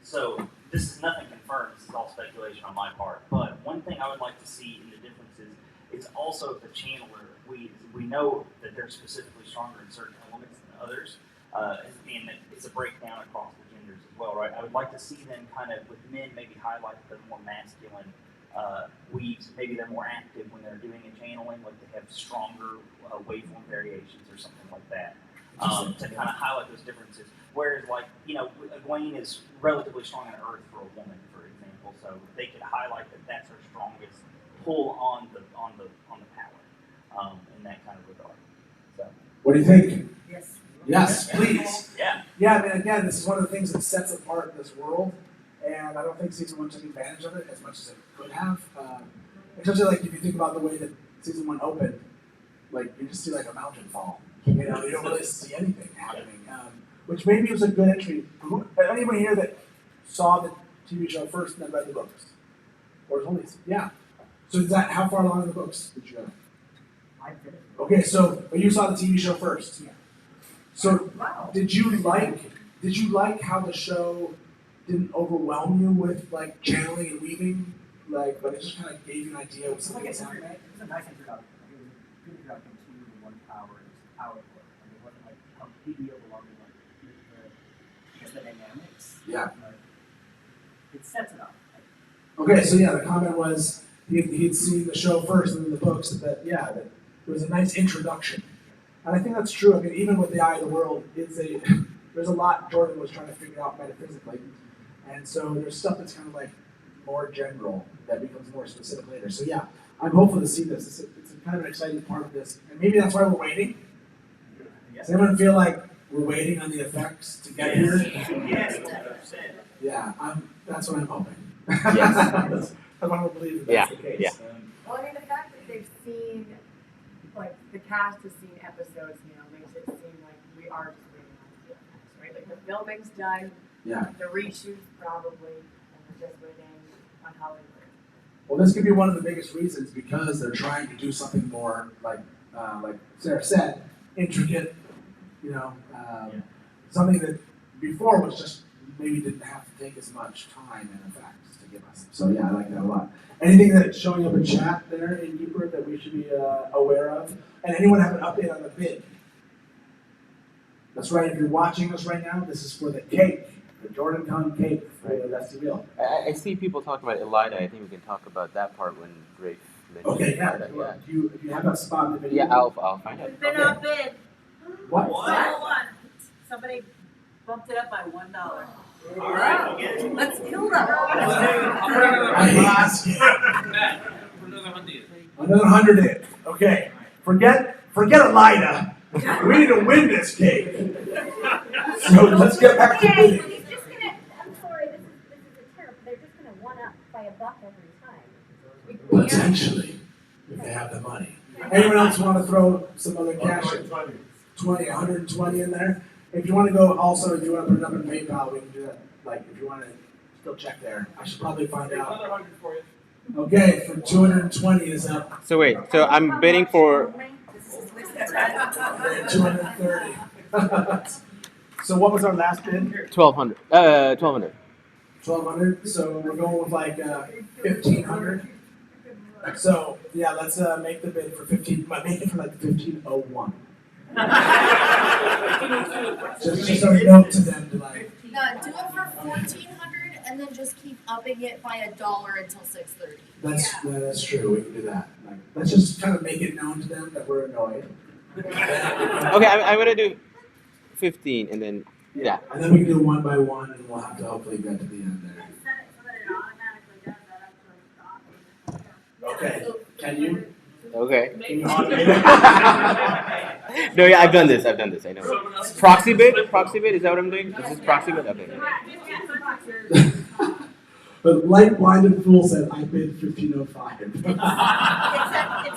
S20: So, this is nothing confirmed, this is all speculation on my part, but one thing I would like to see in the differences is also the channeler. We know that they're specifically stronger in certain elements than others, and that it's a breakdown across the genders as well, right? I would like to see them kind of, with men, maybe highlight the more masculine weaves. Maybe they're more active when they're doing a channeling, like they have stronger waveform variations or something like that, to kind of highlight those differences. Whereas, like, Egwene is relatively strong in Earth for a woman, for example, so they could highlight that that's her strongest pull on the power in that kind of regard. So
S2: What do you think?
S18: Yes.
S2: Yes, please.
S20: Yeah.
S2: Yeah, I mean, again, this is one of the things that sets apart this world, and I don't think season 1 took advantage of it as much as it could have. Especially like if you think about the way that season 1 opened, like you just see like a mountain fall. You know, you don't really see anything happening, which maybe was a good entry. Anyone here that saw the TV show first and then read the books, or was only So is that how far along in the books did you go?
S18: I did it.
S2: Okay, so but you saw the TV show first.
S18: Yeah.
S2: So did you like how the show didn't overwhelm you with like channeling and weaving, like, but it just kind of gave you an idea of
S18: It
S2: something
S18: was
S2: that's
S18: like
S2: happening?
S18: it was a nice introduction. It was a good introduction to the one power and its power core. And it wasn't like completely overwhelming like the dynamics.
S2: Yeah.
S18: But it sets it up.
S2: Okay, so yeah, the comment was he'd seen the show first and then the books, that it was a nice introduction. And I think that's true. I mean, even with the Eye of the World, there's a lot Jordan was trying to figure out metaphysically. And so there's stuff that's kind of like more general that becomes more specific later. So yeah, I'm hopeful to see this. It's kind of an exciting part of this. And maybe that's why we're waiting. Does anyone feel like we're waiting on the effects to get here?
S20: Yes.
S2: Yeah, that's what I'm hoping.
S4: Yes.
S2: I want to believe that that's the case.
S4: Yeah.
S10: Well, I mean, the fact that they've seen, like, the cast has seen episodes, makes it seem like we are just waiting on the effects, right? Like, the filming's done,
S2: Yeah.
S10: the reshoots probably, and we're just waiting on Hollywood.
S2: Well, this could be one of the biggest reasons because they're trying to do something more like Sarah said, intricate. Something that before was just maybe didn't have to take as much time and effects to give us. So yeah, I like that a lot. Anything that's showing up in chat there, Innkeeper, that we should be aware of? And anyone have an update on the bid? That's right. If you're watching us right now, this is for the cake, the JordanCon cake for the vestibule.
S4: I see people talking about Elida. I think we can talk about that part when Rafe mentions
S2: Okay, yeah.
S4: Elida,
S2: Do you have that spot in the video?
S4: Yeah, I'll find out.
S10: It's been outbid.
S2: What?
S10: $1. Somebody bumped it up by $1.
S20: All right, we'll get it.
S10: Let's kill them.
S2: I hate this game.
S11: Another 100.
S2: Another 100 in. Okay. Forget Elida. We need to win this game. So let's get back to bidding.
S21: He's just gonna, I'm sorry, this is a terrible, they're just gonna one up by $1 every time.
S2: Potentially, if they have the money. Anyone else want to throw some other cash in? 120 in there? If you want to go also, if you want to put it up in PayPal, we can do that. Like, if you want to still check there. I should probably find out.
S11: Another 100 for you.
S2: Okay, for 220 is up.
S4: So wait, so I'm bidding for
S2: 230. So what was our last bid?
S4: 1,200. 1,200.
S2: 1,200. So we're going with like 1,500. So yeah, let's make the bid for 15. Make it for like 1,501. just a note to them to like.
S14: No, do it for 1,400 and then just keep upping it by $1 until 6:30.
S2: That's true. We can do that. Like, let's just kind of make it known to them that we're annoyed.
S4: Okay, I'm gonna do 15 and then yeah.
S2: And then we can do one by one, and we'll have to hopefully get to the end there. Okay. Can you?
S4: Okay.
S2: Can you automate it?
S4: No, yeah, I've done this. I know. Proxy bid? Is that what I'm doing? This is proxy bid? Okay.
S2: But like blinded fool said, I bid 1,505.
S10: It's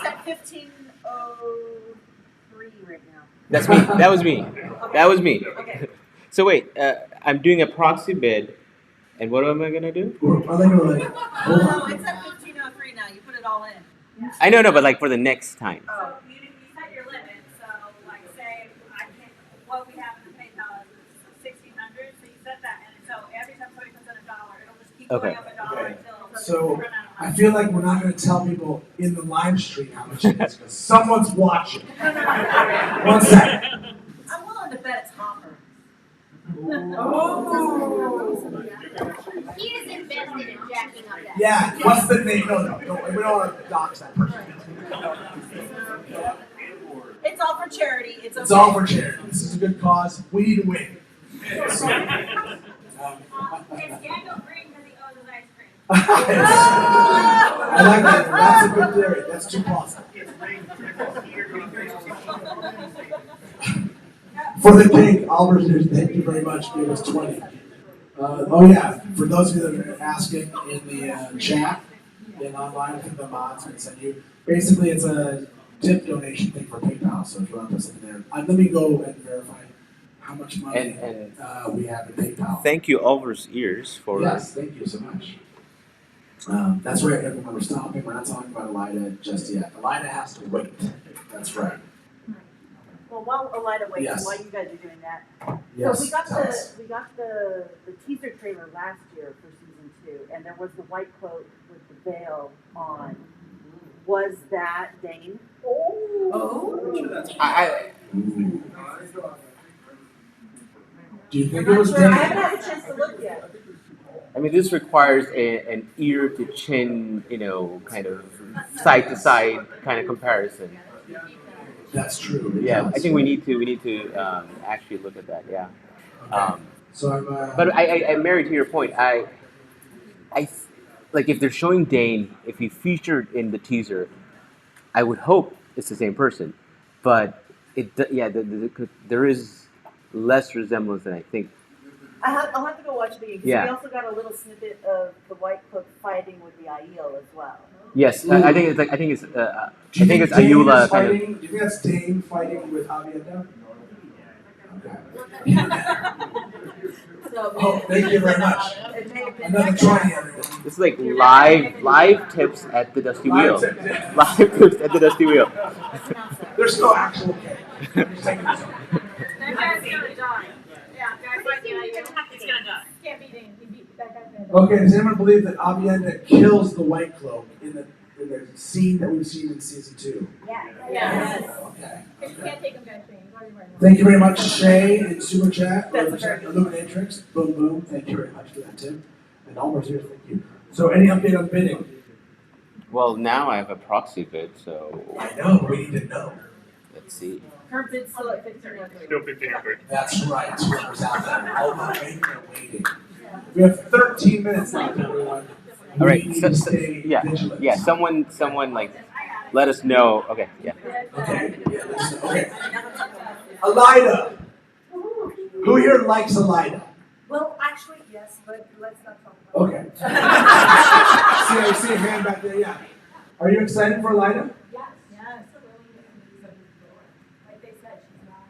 S10: at 1,503 right now.
S4: That's me. That was me. That was me.
S10: Okay.
S4: So wait, I'm doing a proxy bid, and what am I gonna do?
S2: Are they gonna like? Hold
S10: No,
S2: on.
S10: it's at 1,503 now. You put it all in.
S4: I know, but like for the next time.
S10: So you set your limit. So like say what we have in the PayPal is 1,600. So you set that, and so every time somebody puts in $1, it'll just keep going up $1 until.
S2: So I feel like we're not going to tell people in the live stream how much it is because someone's watching. 1 second.
S10: I'm willing to bet it's Hopper.
S21: He is invested in jacking up that.
S2: Yeah. What's the name? No. We don't want to dox that person.
S10: It's all for charity. It's okay.
S2: It's all for charity. This is a good cause. We need to win.
S3: Is Daniel green because he owes his ice cream?
S2: I like that. That's a good theory. That's too plausible. For the cake, Oliver's here. Thank you very much. Gave us 20. Oh yeah, for those of you that are asking in the chat and online, I think the mods can send you. Basically, it's a tip donation thing for PayPal. So if you want to put something there, let me go and verify how much money we have in PayPal.
S4: Thank you, Oliver's Ears, for.
S2: Yes, thank you so much. That's right, everyone. We're stopping. We're not talking about Elida just yet. Elida has to wait. That's right.
S10: Well, while Elida waits,
S2: Yes.
S10: while you guys are doing that,
S2: Yes,
S10: so we got
S2: tell us.
S10: the teaser trailer last year for season 2, and there was the white cloak with the veil on. Was that Dane?
S2: Do you think
S10: I'm
S2: it was
S10: not sure. I
S2: Dane?
S10: haven't had a chance to look yet.
S4: I mean, this requires an ear to chin, kind of side to side kind of comparison.
S2: That's true.
S4: Yeah, I think we need to actually look at that. Yeah.
S2: So I'm.
S4: But I married to your point. Like if they're showing Dane, if he featured in the teaser, I would hope it's the same person. But there is less resemblance than I think.
S10: I'll have to go watch it again, because
S4: Yeah.
S10: we also got a little snippet of the white cloak fighting with the Aiel as well.
S4: Yes, I think it's
S2: Do you
S4: it's
S2: Dane
S4: Ayula
S2: is
S4: kind
S2: fighting? Do you think that's Dane fighting with Avienda? Oh, thank you very much. Another 20, everyone.
S4: It's like live tips at the Dusty Wheel. Live tips at the Dusty Wheel.
S2: There's no actual cake.
S10: That guy's gonna die. Yeah, he's gonna die. Can't beat him. That guy's gonna die.
S2: Okay, does anyone believe that Avienda kills the White Cloak in the scene that we've seen in season 2?
S10: Yes.
S2: Okay.
S10: You can't take him, guys.
S2: Thank you very much, Shay, in Super Chat. Illuminatrix. Boom, boom. Thank you very much for that tip. And Almost here, thank you. So, any update on bidding?
S4: Well, now I have a proxy bid, so.
S2: I know, but we need to know.
S4: Let's see.
S10: Her bid's still at 1500.
S9: Still 1,500.
S2: That's right. Whoever's out there. All the waiting. We have 13 minutes left, everyone.
S4: All right.
S2: We need to stay vigilant.
S4: Yeah. Someone like, let us know. Okay. Yeah.
S2: Okay. Okay. Elida. Who here likes Elida?
S14: Well, actually, yes, but let's not talk about
S2: Okay. I see a hand back there. Yeah. Are you excited for Elida?
S14: Yes. Like they said, she's not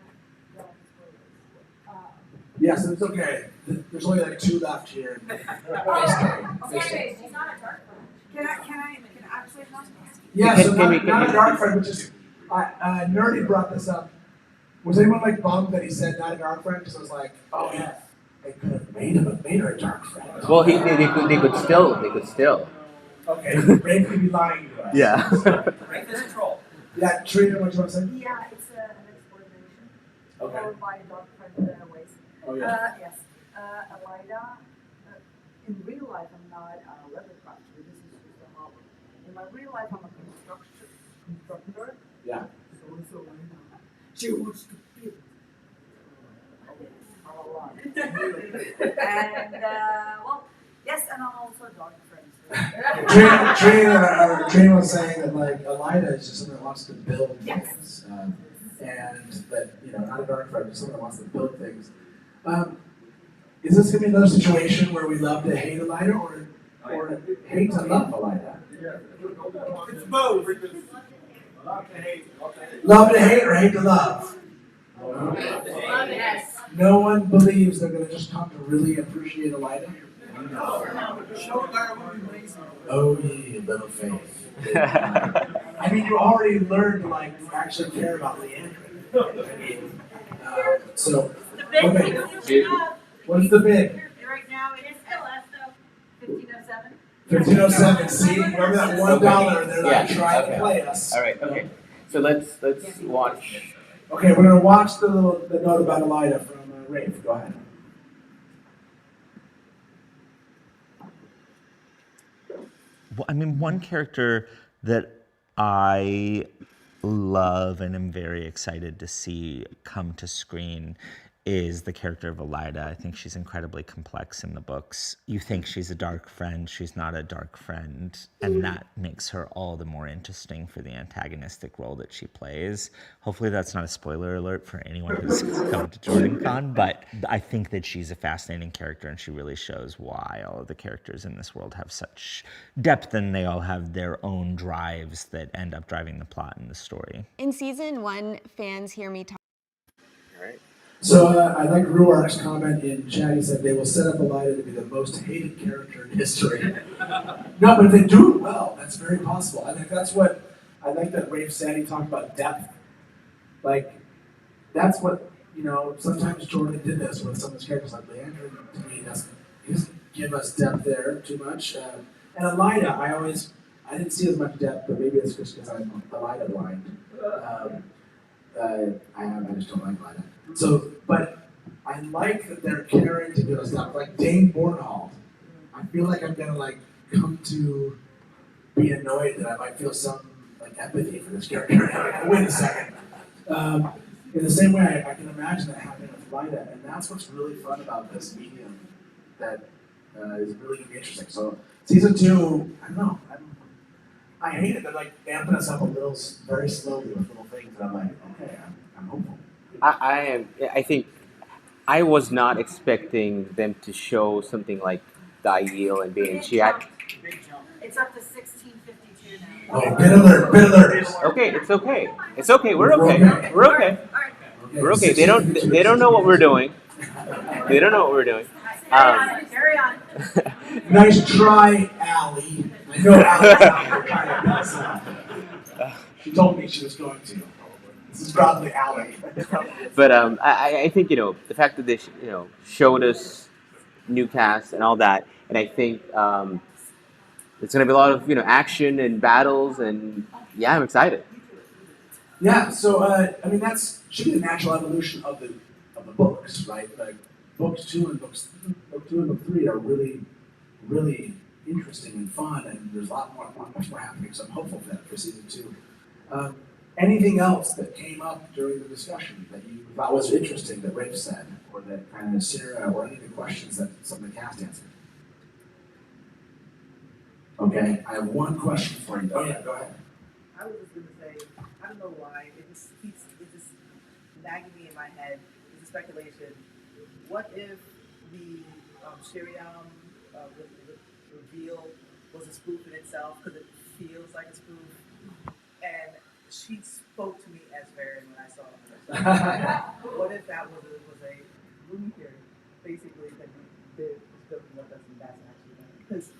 S14: well spoilers.
S2: Yes, it's okay. There's only like 2 left here.
S14: Okay, she's not a dark friend. Can I actually not?
S2: Yeah, so not a dark friend, which is, Nerdy brought this up. Was anyone like bummed that he said not a dark friend? Because I was like, oh yeah, they could have made her a dark friend.
S4: Well, they could still.
S2: Okay, Ray could be lying to us.
S4: Yeah.
S18: Right, there's a troll.
S2: Yeah, Trina, what do you want to say?
S14: Yeah, it's an explanation.
S2: Okay.
S14: Followed by a dark friend ways.
S2: Oh yeah.
S14: Yes. Elida, in real life, I'm not a leather crafter. This is just a hobby. In my real life, I'm a constructor.
S2: Yeah.
S14: So it's Elida. She wants to build. And, well, yes, and I'm also a dark friend.
S2: Trina was saying that like Elida is just someone that wants to build things, and that not a dark friend, just someone that wants to build things. Is this gonna be another situation where we love to hate Elida, or hate to love Elida?
S16: It's both.
S2: Love to hate or hate to love?
S10: Yes.
S2: No one believes they're gonna just come to really appreciate Elida. Oh yeah, little faith. I mean, you already learned to like actually care about Leandrin. I mean, so okay. What's the bid?
S10: Right now, it is still 1507.
S2: 1507. See, remember that $1? They're like trying to play us.
S4: All right. Okay. So let's watch.
S2: Okay, we're gonna watch the note about Elida from Rafe. Go ahead.
S8: Well, I mean, one character that I love and am very excited to see come to screen is the character of Elida. I think she's incredibly complex in the books. You think she's a dark friend, she's not a dark friend, and that makes her all the more interesting for the antagonistic role that she plays. Hopefully that's not a spoiler alert for anyone who's coming to JordanCon, but I think that she's a fascinating character, and she really shows why all of the characters in this world have such depth, and they all have their own drives that end up driving the plot and the story.
S6: In season 1, fans hear me talk.
S4: All right.
S2: So I like Ruark's comment in chat. He said they will set up Elida to be the most hated character in history. No, but if they do it well, that's very possible. I think that's what I like that Rafe said. He talked about depth. Like, that's what, sometimes Jordan did this with some of his characters. Like Leandro, to me, he doesn't give us depth there too much. And Elida, I didn't see as much depth, but maybe it's just because I'm Elida blind. I just don't like Elida. So, but I like that they're caring to give us depth. Like Dane Bornhald, I feel like I'm gonna come to be annoyed that I might feel some empathy for this character. Wait a second. In the same way, I can imagine that happening with Elida, and that's what's really fun about this medium that is really gonna be interesting. So, season 2, I don't know. I hate it. They're amping us up a little, very slowly with little things, and I'm like, okay, I'm hopeful.
S4: I think I was not expecting them to show something like Dail and Bane.
S10: It's up to 1652 now.
S2: Oh, bit alert.
S4: Okay, it's okay. We're okay. We're okay. They don't know what we're doing.
S10: Carry on.
S2: Nice try, Allie. I know Allie's out there. She told me she was going to. This is probably Allie.
S4: But I think the fact that they showed us new cast and all that, and I think it's going to be a lot of action and battles, and yeah, I'm excited.
S2: Yeah, so that should be the natural evolution of the books, right? Like books 2 and book 3 are really, really interesting and fun, and there's much more happening. So I'm hopeful for that for season 2. Anything else that came up during the discussion that you thought was interesting that Rafe said, or that kind of Sarah, or any of the questions that some of the cast answered? Okay, I have one question for you. Oh yeah, go ahead.
S7: I was just going to say, I don't know why, it just nagging me in my head. It's a speculation. What if the Shiriam reveal was a spoof in itself, because it feels like a spoof, and she spoke to me as Varen when I saw her. What if that was a movie theory, basically, that we did still let us, and that's actually done? Because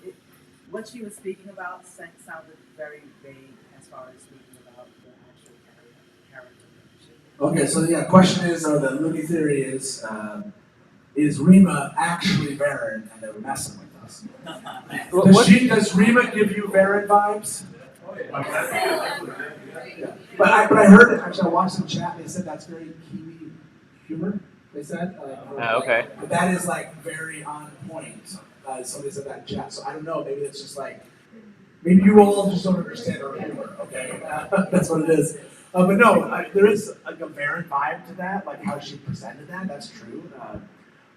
S7: what she was speaking about sounded very vague as far as speaking about the actual character.
S2: Okay, so the question is, or the Looney theory is Rima actually Varen, and they're messing with us? Does Rima give you Varen vibes? Yeah. But I heard it, actually I watched some chat, they said that's very Kiwi humor, they said.
S4: Okay.
S2: But that is very on point. Somebody said that in chat, so I don't know, maybe it's just maybe you all just don't understand our humor, okay? That's what it is. But no, there is a Varen vibe to that, how she presented that, that's true.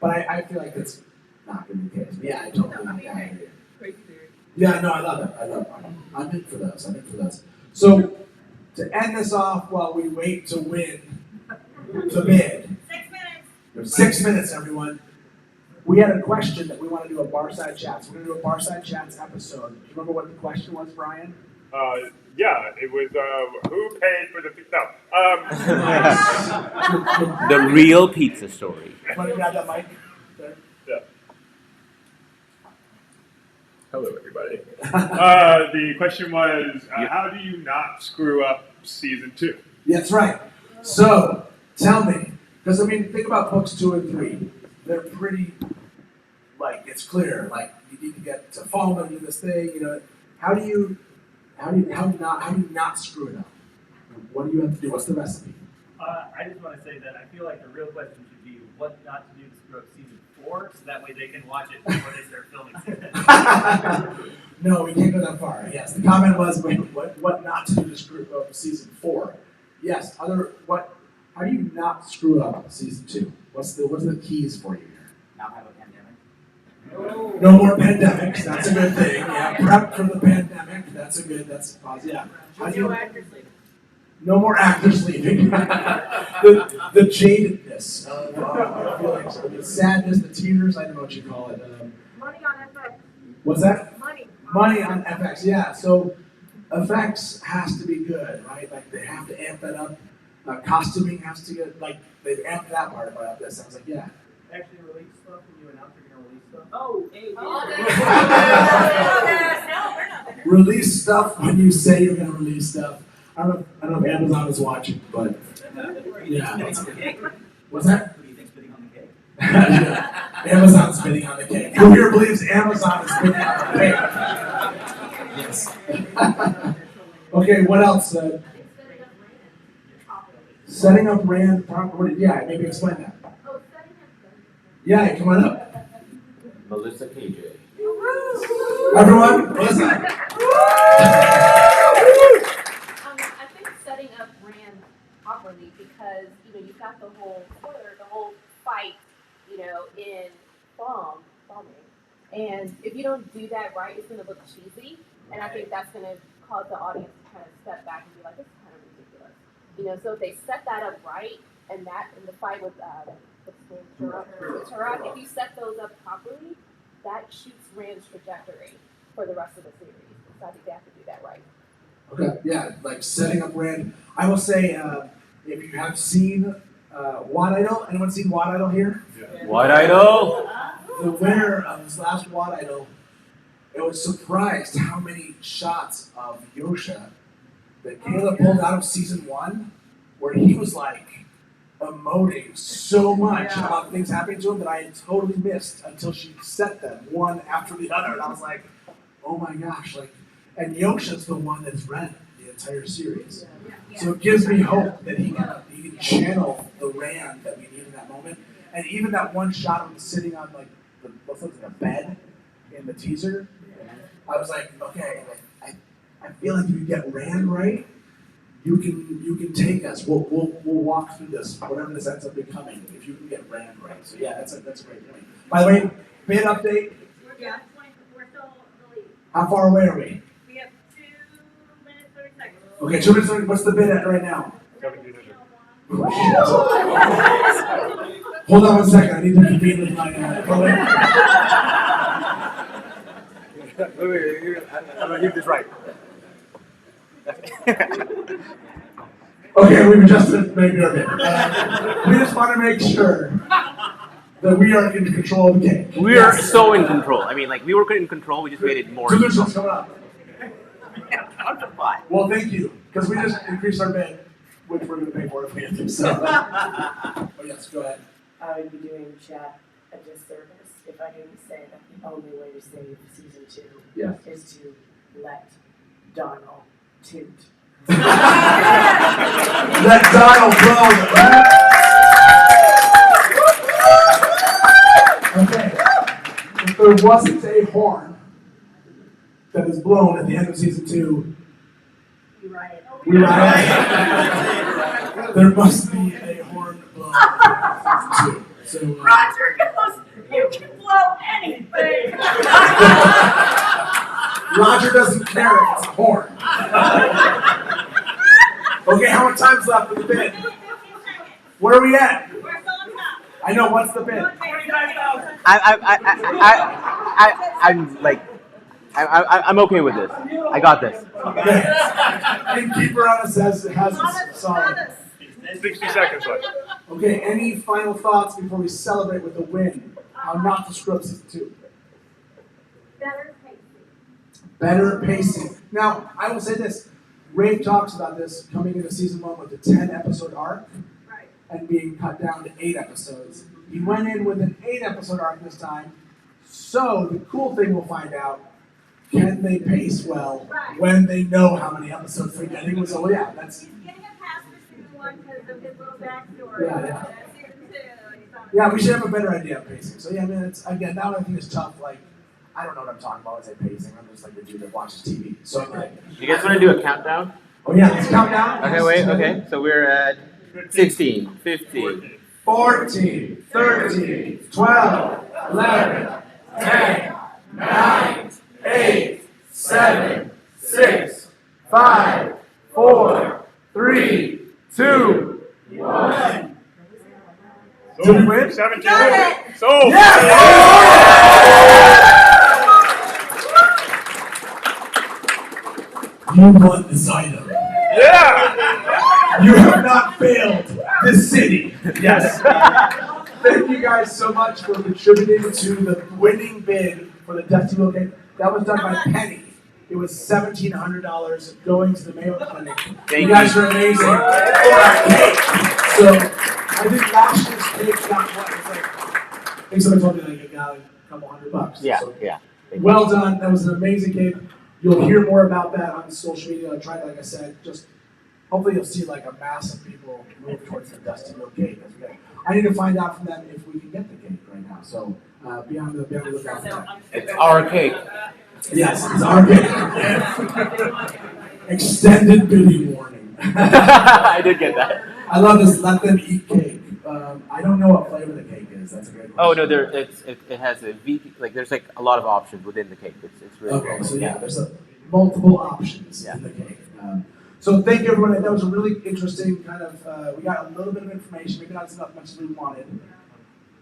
S2: But I feel like it's not going to be the case. But yeah, I totally agree. Yeah, no, I love it. I'm in for those. So, to end this off while we wait to win the bid.
S10: 6 minutes.
S2: There's 6 minutes, everyone. We had a question that we want to do a Barside Chats. We're going to do a Barside Chats episode. Do you remember what the question was, Brian?
S9: Yeah, it was who paid for the
S4: The real pizza story.
S2: Want to grab that mic?
S9: Yeah. Hello, everybody. The question was, how do you not screw up season 2?
S2: That's right. So, tell me, because think about books 2 and 3. They're pretty, it's clear. You need to get to Falma and do this thing. How do you not screw it up? What do you have to do? What's the recipe?
S15: I just want to say that I feel like the real question should be what not to do to screw up season 4, so that way they can watch it before they start filming season.
S2: No, we can't go that far. Yes, the comment was what not to do to screw up season 4. Yes, how do you not screw up season 2? What's the keys for you here?
S18: Not have a pandemic.
S2: No more pandemics. That's a good thing. Yeah, prep for the pandemic. That's positive. Yeah. How do you? No more actors leaving. the jadedness of feelings, the sadness, the tears. I don't know what you call it.
S10: Money on FX.
S2: What's that?
S10: Money.
S2: Money on FX. Yeah. So effects has to be good, right? Like they have to amp that up. Costuming has to get like they've amped that part about this. I was like, yeah.
S15: Actually release stuff when you announce you're gonna release stuff.
S10: Oh, hey.
S2: Release stuff when you say you're going to release stuff. I don't know if Amazon is watching, but yeah. What's that?
S18: Who do you think's bidding on the cake?
S2: Yeah. Amazon's bidding on the cake. Who here believes Amazon is bidding on the cake? Yes. Okay, what else? Setting up Rand properly. Yeah, maybe explain that. Yeah, come on up.
S4: Melissa KJ.
S2: Everyone, Melissa.
S19: I think setting up Rand properly because you've got the whole fight, in bombing, and if you don't do that right, it's going to look cheesy, and I think that's going to cause the audience to kind of step back and be like, this is kind of ridiculous, So if they set that up right, and the fight with Turok, if you set those up properly, that shoots Rand's trajectory for the rest of the series. So I think they have to do that right.
S2: Okay, yeah, like setting up Rand. I will say, if you have seen Wad Idol, anyone seen Wad Idol here?
S4: Yeah. Wad Idol?
S2: The winner of this last Wad Idol, it was surprised how many shots of Yosha that Caleb pulled out of season 1, where he was like emoting so much about things happening to him that I had totally missed until she set them one after the other, and I was like, oh my gosh, like, and Yosha's the one that's read the entire series. So it gives me hope that he can channel the Rand that we need in that moment. And even that one shot of him sitting on like what's like a bed in the teaser, I was like, okay, I feel like if you get Rand right, you can take us. We'll walk through this, whatever this ends up becoming, if you can get Rand right. So yeah, that's a great point. By the way, bid update.
S10: We're still the lead.
S2: How far away are we?
S10: We have 2 minutes 30 seconds.
S2: Okay, 2 minutes. What's the bid at right now?
S9: 1700.
S2: Hold on 1 second. I need to convene with my brother.
S9: Wait, I'm gonna get this right.
S2: Okay, we've adjusted maybe a bit. We just want to make sure that we are in control of the game.
S4: We are so in control. I mean, like, we were in control, we just made it more.
S2: Solutions coming up.
S4: Why?
S2: Well, thank you, because we just increased our bid, which we're going to pay for if we get to. So, oh yes, go ahead.
S1: I would be doing chat a disservice if I didn't say that the only way to save season 2 is to let Donald toot.
S2: Let Donald blow. Okay. If there wasn't a horn that is blown at the end of season 2, we riot. There must be a horn blown at season 2. So,
S10: Roger goes, you can blow anything.
S2: Roger doesn't care if it's a horn. Okay, how much time's left for the bid? Where are we at?
S10: We're still on top.
S2: I know, what's the bid?
S10: 49,000.
S4: I'm okay with this. I got this.
S2: Okay. Innkeeper on us has us solid.
S9: 60 seconds left.
S2: Okay, any final thoughts before we celebrate with a win? How not to screw up season 2?
S10: Better pacing.
S2: Better pacing. Now, I will say this. Rave talks about this coming into season 1 with a 10-episode arc and being cut down to 8 episodes. He went in with an 8-episode arc this time. So the cool thing we'll find out, can they pace well when they know how many episodes they're getting? So yeah, that's...
S10: He's getting a pass for season 1 because of his little backstory. Season 2.
S2: Yeah, we should have a better idea of pacing. So yeah, I mean, it's, again, that one I think is tough. Like, I don't know what I'm talking about when I say pacing. I'm just like the dude that watches TV. So I'm like...
S4: You guys want to do a countdown?
S2: Oh yeah, let's count down.
S4: Okay, wait, okay. So we're at 16, 15,
S2: 14, 13, 12, 11, 10, 9, 8, 7, 6, 5, 4, 3, 2, 1. Did we win?
S9: 17.
S2: Got it.
S9: So.
S2: Yes! You won this item.
S9: Yeah!
S2: You have not failed this city. Yes. Thank you guys so much for contributing to the winning bid for the Dusty Wheel cake. That was done by Penny. It was $1,700 going to the Mayo Clinic. You guys are amazing for our cake. So I think last year's cake got what? It was like, I think somebody told me like it got a couple $100.
S4: Yeah,
S2: So,
S4: yeah.
S2: well done. That was an amazing cake. You'll hear more about that on social media. I'll try, like I said, just hopefully you'll see like a mass of people move towards the Dusty Wheel cake. I need to find out from them if we can get the cake right now. So be on the lookout for that.
S4: It's our cake.
S2: Yes, it's our cake. Extended bidding warning.
S4: I did get that.
S2: I love this. Let them eat cake. I don't know what flavor the cake is. That's a great question.
S4: Oh no, it has a VP, like there's like a lot of options within the cake. It's really
S2: okay.
S4: cool.
S2: So yeah, there's multiple options in the cake. So thank you everyone. That was a really interesting kind of. We got a little bit of information, maybe not as much as we wanted.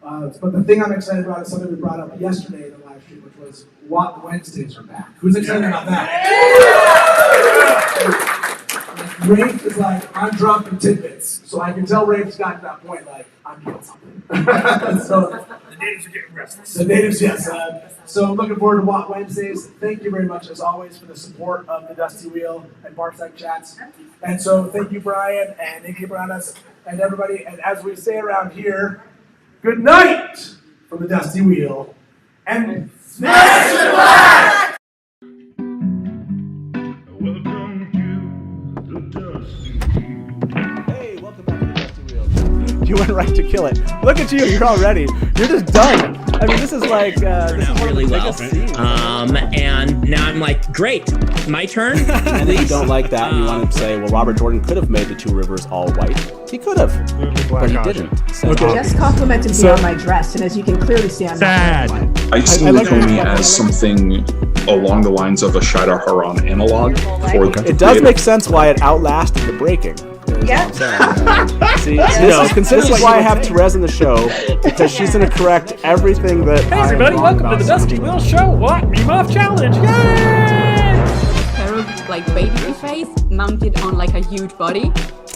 S2: But the thing I'm excited about is something we brought up yesterday in the live stream, which was what Wednesdays are back. Who's excited about that? Rafe is like, I'm dropping tidbits. So I can tell Rafe's gotten to that point, like, I'm doing something. So
S11: The natives are getting restless.
S2: the natives, yes. So I'm looking forward to What Wednesdays. Thank you very much, as always, for the support of the Dusty Wheel and BARSIDE chats. And so thank you, Brian, and Innkeeper on us, and everybody. And as we say around here, good night from the Dusty Wheel. And smash the black!
S12: Hey, welcome back to the Dusty Wheel. You went right to kill it. Look at you, you're all ready. You're just done. I mean, this is like, this is
S22: really well.
S12: scenes.
S22: And now I'm like, great, my turn.
S12: And if you don't like that and you want to say, well, Robert Jordan could have made the two rivers all white. He could have, but he didn't. So
S23: Just complimented me on my dress, and as you can clearly see, I'm not wearing white.
S24: I see Lukumi as something along the lines of a Shida Haran analog.
S12: It does make sense why it outlasted the breaking.
S23: Yeah.
S12: See, this is why I have Therese in the show, because she's going to correct everything that
S25: Hey everybody, welcome to the Dusty Wheel Show. What? Meme Off Challenge. Yay!
S26: Pair of like baby face mounted on like a huge body.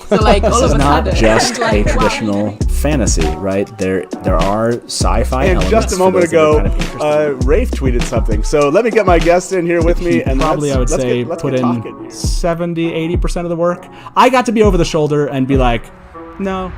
S26: So like all of a sudden,
S12: This is not just
S26: like,
S12: a traditional fantasy, right? There are sci-fi
S27: And
S12: elements.
S27: just a moment ago, Rafe tweeted something. So let me get my guest in here with me. And
S12: probably, I would say, put in 70, 80% of the work. I got to be over the shoulder and be like, no,